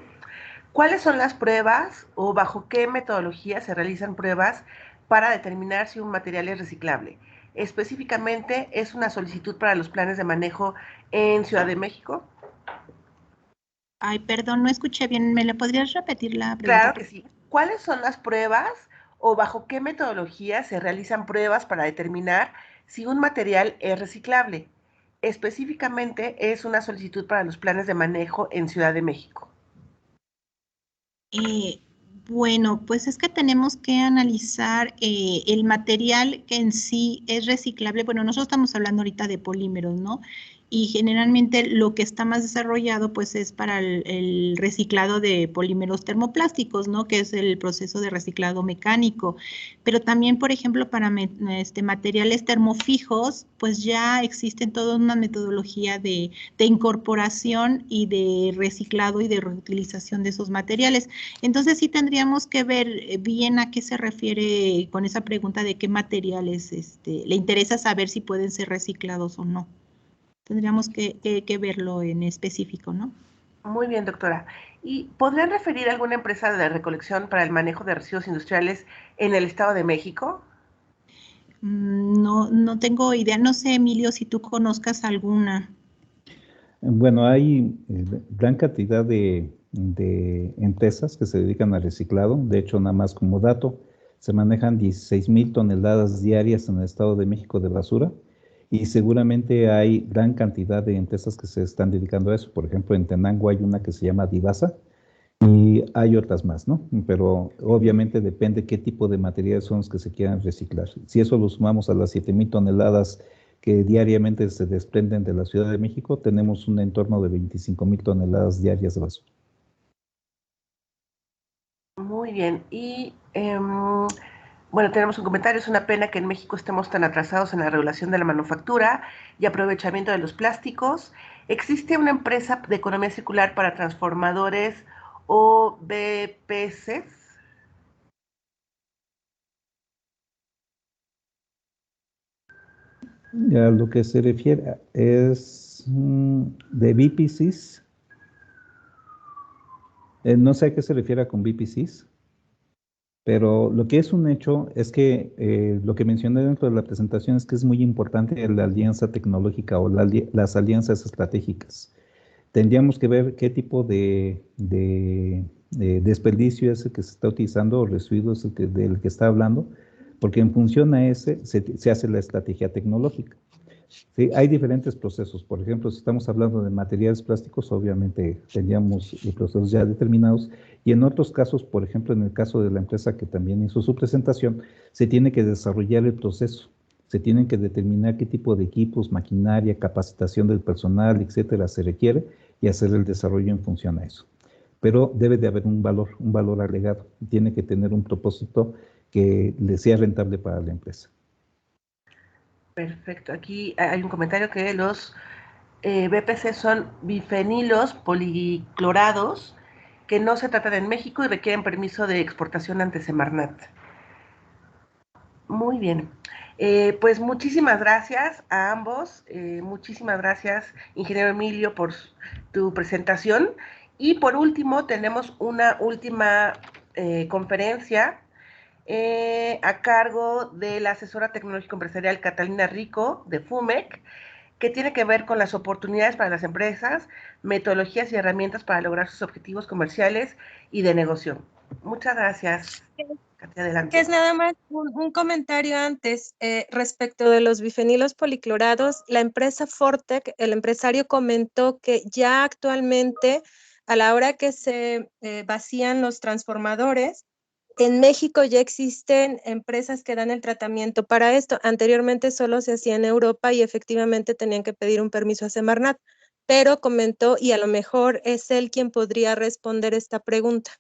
¿Cuáles son las pruebas o bajo qué metodología se realizan pruebas para determinar si un material es reciclable? Específicamente, ¿es una solicitud para los planes de manejo en Ciudad de México? Ay, perdón, no escuché bien. ¿Me le podrías repetir la pregunta? Claro que sí. ¿Cuáles son las pruebas o bajo qué metodología se realizan pruebas para determinar si un material es reciclable? Específicamente, es una solicitud para los planes de manejo en Ciudad de México. Bueno, pues es que tenemos que analizar el material que en sí es reciclable. Bueno, nosotros estamos hablando ahorita de polímeros, ¿no? Y generalmente lo que está más desarrollado pues es para el reciclado de polímeros termoplásticos, ¿no? Que es el proceso de reciclado mecánico. Pero también, por ejemplo, para materiales termofijos, pues ya existen toda una metodología de incorporación y de reciclado y de reutilización de esos materiales. Entonces sí tendríamos que ver bien a qué se refiere con esa pregunta de qué materiales le interesa saber si pueden ser reciclados o no. Tendríamos que verlo en específico, ¿no? Muy bien, doctora. ¿Y podrían referir a alguna empresa de recolección para el manejo de residuos industriales en el Estado de México? No tengo idea. No sé, Emilio, si tú conozcas alguna. Bueno, hay gran cantidad de empresas que se dedican al reciclado. De hecho, nada más como dato, se manejan 16,000 toneladas diarias en el Estado de México de basura y seguramente hay gran cantidad de empresas que se están dedicando a eso. Por ejemplo, en Tenango hay una que se llama Divasa y hay otras más, ¿no? Pero obviamente depende qué tipo de materiales son los que se quieran reciclar. Si eso lo sumamos a las 7,000 toneladas que diariamente se desprenden de la Ciudad de México, tenemos un entorno de 25,000 toneladas diarias de basura. Muy bien. Y bueno, tenemos un comentario. Es una pena que en México estemos tan atrasados en la regulación de la manufactura y aprovechamiento de los plásticos. ¿Existe una empresa de economía circular para transformadores o BPCs? A lo que se refiere es de BPCs. No sé a qué se refiere con BPCs, pero lo que es un hecho es que lo que mencioné dentro de la presentación es que es muy importante la alianza tecnológica o las alianzas estratégicas. Tendríamos que ver qué tipo de desperdicio es el que se está utilizando o residuo es del que está hablando, porque en función a ese se hace la estrategia tecnológica. ¿Sí? Hay diferentes procesos. Por ejemplo, si estamos hablando de materiales plásticos, obviamente tendríamos los procesos ya determinados. Y en otros casos, por ejemplo, en el caso de la empresa que también hizo su presentación, se tiene que desarrollar el proceso. Se tienen que determinar qué tipo de equipos, maquinaria, capacitación del personal, etcétera, se requiere y hacer el desarrollo en función a eso. Pero debe de haber un valor agregado. Tiene que tener un propósito que le sea rentable para la empresa. Perfecto. Aquí hay un comentario que los BPC son bifenilos policlorados que no se tratan en México y requieren permiso de exportación ante Semarnat. Muy bien. Pues muchísimas gracias a ambos. Muchísimas gracias, ingeniero Emilio, por tu presentación. Y por último, tenemos una última conferencia a cargo de la asesora tecnológico empresarial Catalina Rico, de FUMEC, que tiene que ver con las oportunidades para las empresas, metodologías y herramientas para lograr sus objetivos comerciales y de negocio. Muchas gracias. Katia, adelante. Que es nada más un comentario antes respecto de los bifenilos policlorados. La empresa Fortec, el empresario comentó que ya actualmente, a la hora que se vacían los transformadores, en México ya existen empresas que dan el tratamiento para esto. Anteriormente solo se hacía en Europa y efectivamente tenían que pedir un permiso a Semarnat, pero comentó, y a lo mejor es él quien podría responder esta pregunta.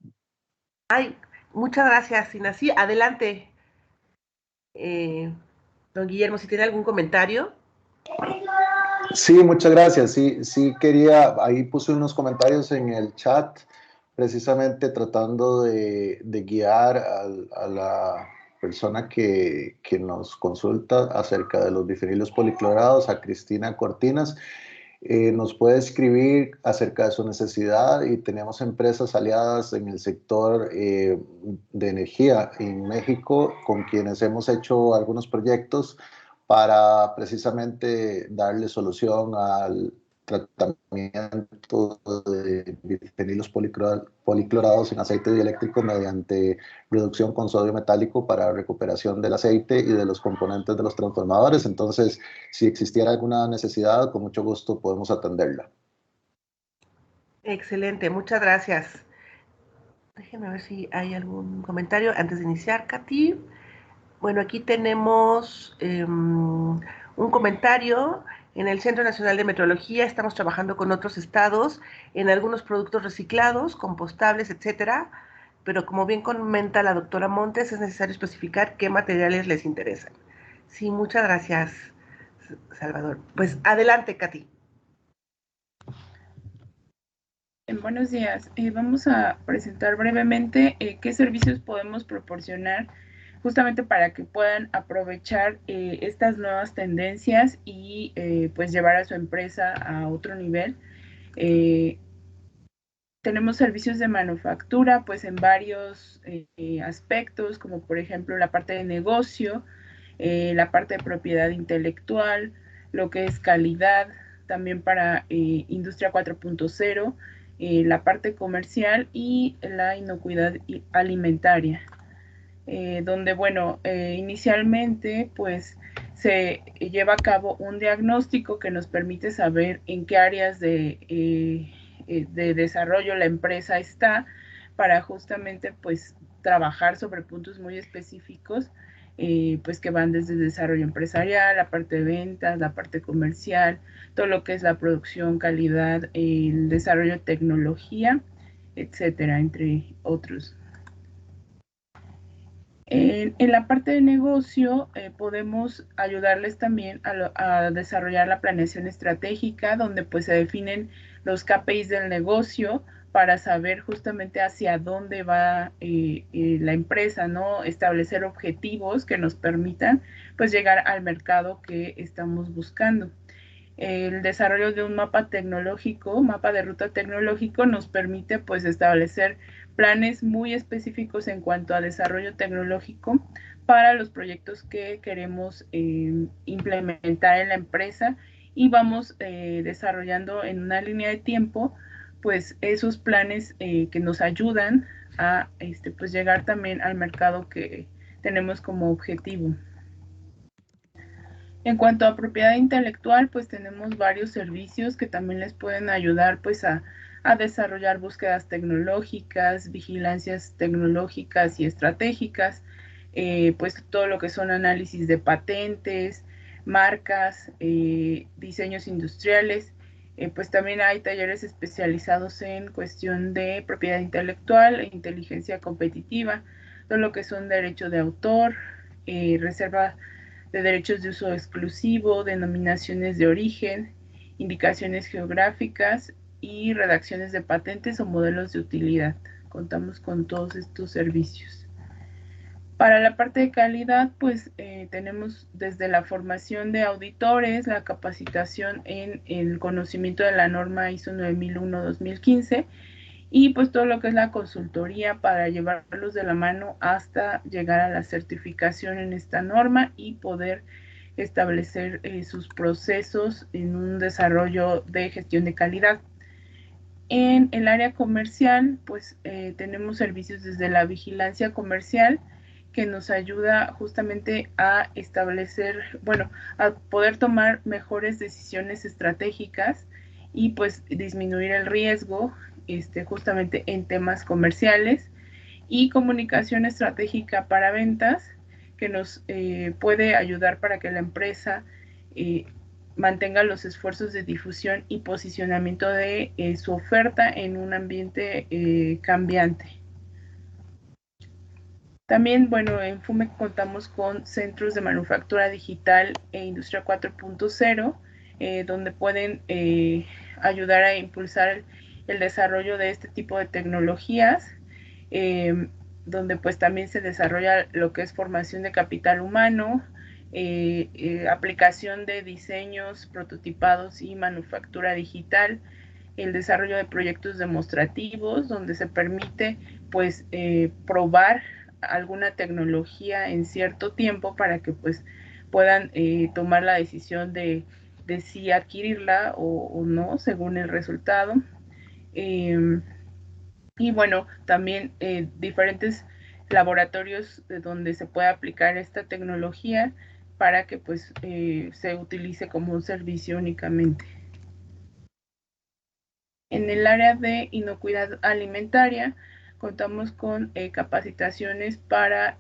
Ay, muchas gracias, Sina. Sí, adelante. Don Guillermo, si tiene algún comentario. Sí, muchas gracias. Sí quería, ahí puse unos comentarios en el chat, precisamente tratando de guiar a la persona que nos consulta acerca de los bifenilos policlorados, a Cristina Cortinas. Nos puede escribir acerca de su necesidad y tenemos empresas aliadas en el sector de energía en México con quienes hemos hecho algunos proyectos para precisamente darle solución al tratamiento de bifenilos policlorados en aceite dieléctrico mediante reducción con sodio metálico para recuperación del aceite y de los componentes de los transformadores. Entonces, si existiera alguna necesidad, con mucho gusto podemos atenderla. Excelente, muchas gracias. Déjenme ver si hay algún comentario antes de iniciar, Katy. Bueno, aquí tenemos un comentario. En el Centro Nacional de Metrología estamos trabajando con otros estados en algunos productos reciclados, compostables, etcétera, pero como bien comenta la doctora Montes, es necesario especificar qué materiales les interesan. Sí, muchas gracias, Salvador. Pues adelante, Katy. Buenos días. Vamos a presentar brevemente qué servicios podemos proporcionar justamente para que puedan aprovechar estas nuevas tendencias y pues llevar a su empresa a otro nivel. Tenemos servicios de manufactura pues en varios aspectos, como por ejemplo la parte de negocio, la parte de propiedad intelectual, lo que es calidad, también para industria 4.0, la parte comercial y la inocuidad alimentaria. Donde, bueno, inicialmente pues se lleva a cabo un diagnóstico que nos permite saber en qué áreas de desarrollo la empresa está para justamente pues trabajar sobre puntos muy específicos pues que van desde el desarrollo empresarial, la parte de ventas, la parte comercial, todo lo que es la producción, calidad, el desarrollo de tecnología, etcétera, entre otros. En la parte de negocio podemos ayudarles también a desarrollar la planeación estratégica, donde pues se definen los KPIs del negocio para saber justamente hacia dónde va la empresa, ¿no? Establecer objetivos que nos permitan pues llegar al mercado que estamos buscando. El desarrollo de un mapa tecnológico, mapa de ruta tecnológico, nos permite pues establecer planes muy específicos en cuanto a desarrollo tecnológico para los proyectos que queremos implementar en la empresa y vamos desarrollando en una línea de tiempo pues esos planes que nos ayudan a pues llegar también al mercado que tenemos como objetivo. En cuanto a propiedad intelectual, pues tenemos varios servicios que también les pueden ayudar pues a desarrollar búsquedas tecnológicas, vigilancias tecnológicas y estratégicas. pues todo lo que son análisis de patentes, marcas, diseños industriales. Pues también hay talleres especializados en cuestión de propiedad intelectual e inteligencia competitiva, todo lo que son derechos de autor, reserva de derechos de uso exclusivo, denominaciones de origen, indicaciones geográficas y redacciones de patentes o modelos de utilidad. Contamos con todos estos servicios. Para la parte de calidad, pues tenemos desde la formación de auditores, la capacitación en el conocimiento de la norma ISO 9001-2015 y pues todo lo que es la consultoría para llevarlos de la mano hasta llegar a la certificación en esta norma y poder establecer sus procesos en un desarrollo de gestión de calidad. En el área comercial, pues tenemos servicios desde la vigilancia comercial, que nos ayuda justamente a establecer, bueno, a poder tomar mejores decisiones estratégicas y pues disminuir el riesgo justamente en temas comerciales, y comunicación estratégica para ventas, que nos puede ayudar para que la empresa mantenga los esfuerzos de difusión y posicionamiento de su oferta en un ambiente cambiante. También, bueno, en FUMEC contamos con centros de manufactura digital e industria 4.0, donde pueden ayudar a impulsar el desarrollo de este tipo de tecnologías, donde pues también se desarrolla lo que es formación de capital humano, aplicación de diseños, prototipados y manufactura digital, el desarrollo de proyectos demostrativos, donde se permite pues probar alguna tecnología en cierto tiempo para que pues puedan tomar la decisión de si adquirirla o no según el resultado. Y bueno, también diferentes laboratorios donde se puede aplicar esta tecnología para que pues se utilice como un servicio únicamente. En el área de inocuidad alimentaria, contamos con capacitaciones para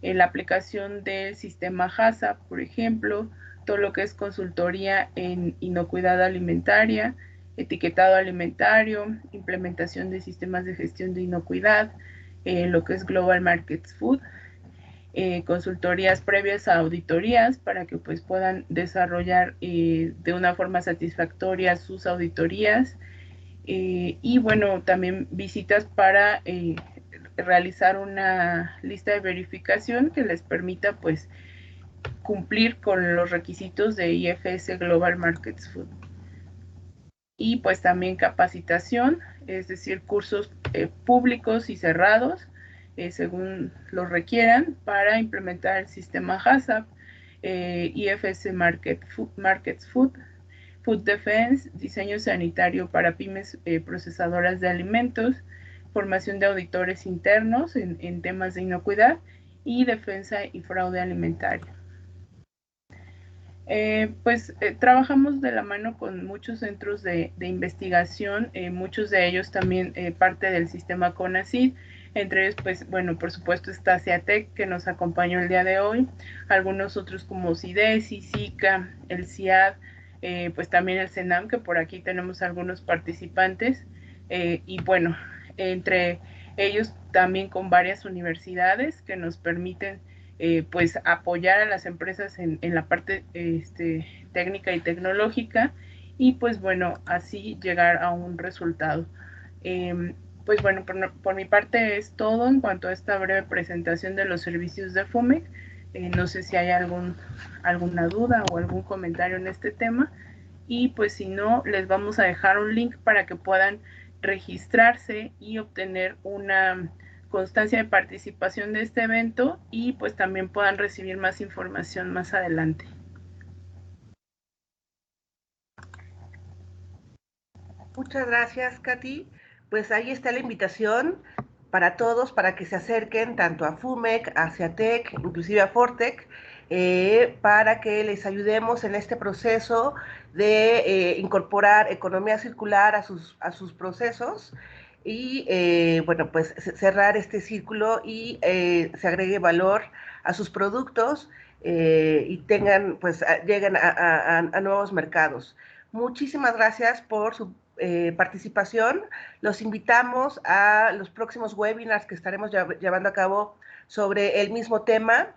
la aplicación del sistema HACCP, por ejemplo, todo lo que es consultoría en inocuidad alimentaria, etiquetado alimentario, implementación de sistemas de gestión de inocuidad, lo que es Global Markets Food, consultorías previas a auditorías para que pues puedan desarrollar de una forma satisfactoria sus auditorías, y bueno, también visitas para realizar una lista de verificación que les permita pues cumplir con los requisitos de IFS Global Markets Food. Y pues también capacitación, es decir, cursos públicos y cerrados, según lo requieran, para implementar el sistema HACCP, IFS Markets Food, Food Defense, diseño sanitario para pymes procesadoras de alimentos, formación de auditores internos en temas de inocuidad y defensa y fraude alimentario. Trabajamos de la mano con muchos centros de investigación, muchos de ellos también parte del sistema CONACYT, entre ellos, pues, bueno, por supuesto está CIATEC, que nos acompañó el día de hoy, algunos otros como CIDESI, SICA, el CIAD, pues también el CENAM, que por aquí tenemos algunos participantes, y bueno, entre ellos también con varias universidades que nos permiten pues apoyar a las empresas en la parte técnica y tecnológica, y pues bueno, así llegar a un resultado. Pues bueno, por mi parte es todo en cuanto a esta breve presentación de los servicios de FUMEC. No sé si hay alguna duda o algún comentario en este tema, y pues si no, les vamos a dejar un link para que puedan registrarse y obtener una constancia de participación de este evento, y pues también puedan recibir más información más adelante. Muchas gracias, Katy. Pues ahí está la invitación para todos, para que se acerquen tanto a FUMEC, a CIATEC, inclusive a FORTEC, para que les ayudemos en este proceso de incorporar economía circular a sus procesos, y, bueno, pues cerrar este círculo y se agregue valor a sus productos y tengan, pues, lleguen a nuevos mercados. Muchísimas gracias por su participación. Los invitamos a los próximos webinars que estaremos llevando a cabo sobre el mismo tema.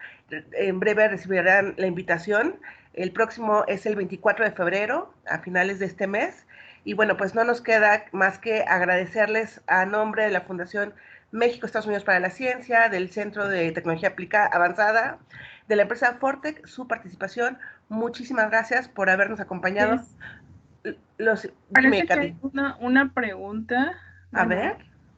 En breve recibirán la invitación. El próximo es el 24 de febrero, a finales de este mes. Y bueno, pues no nos queda más que agradecerles a nombre de la Fundación México Estados Unidos para la Ciencia, del Centro de Tecnología Aplicada Avanzada, de la empresa Fortec, su participación. Muchísimas gracias por habernos acompañado. Parece que hay una pregunta. A ver.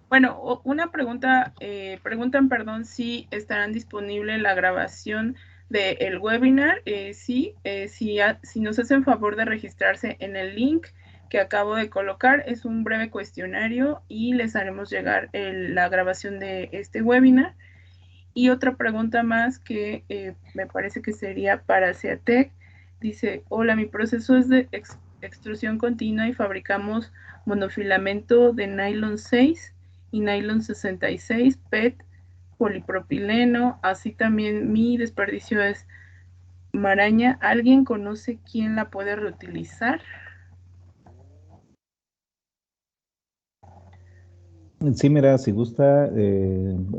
Bueno, una pregunta, preguntan, si estarán disponible la grabación del webinar. Sí, si nos hacen favor de registrarse en el link que acabo de colocar, es un breve cuestionario y les haremos llegar la grabación de este webinar. Y otra pregunta más que me parece que sería para CEATEC. Dice, hola, mi proceso es de extrusión continua y fabricamos monofilamento de nylon 6 y nylon 66, PET, polipropileno, así también mi desperdicio es maraña. ¿Alguien conoce quién la puede reutilizar? Sí, mira, si gusta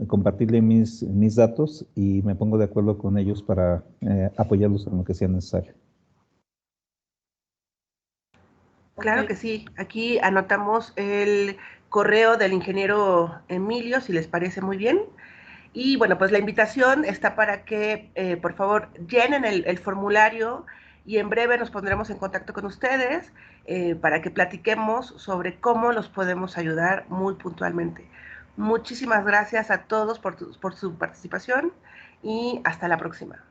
compartirle mis datos y me pongo de acuerdo con ellos para apoyarlos en lo que sea necesario. Claro que sí. Aquí anotamos el correo del ingeniero Emilio, si les parece muy bien. Y bueno, pues la invitación está para que, por favor, llenen el formulario y en breve nos pondremos en contacto con ustedes para que platiquemos sobre cómo los podemos ayudar muy puntualmente. Muchísimas gracias a todos por su participación y hasta la próxima.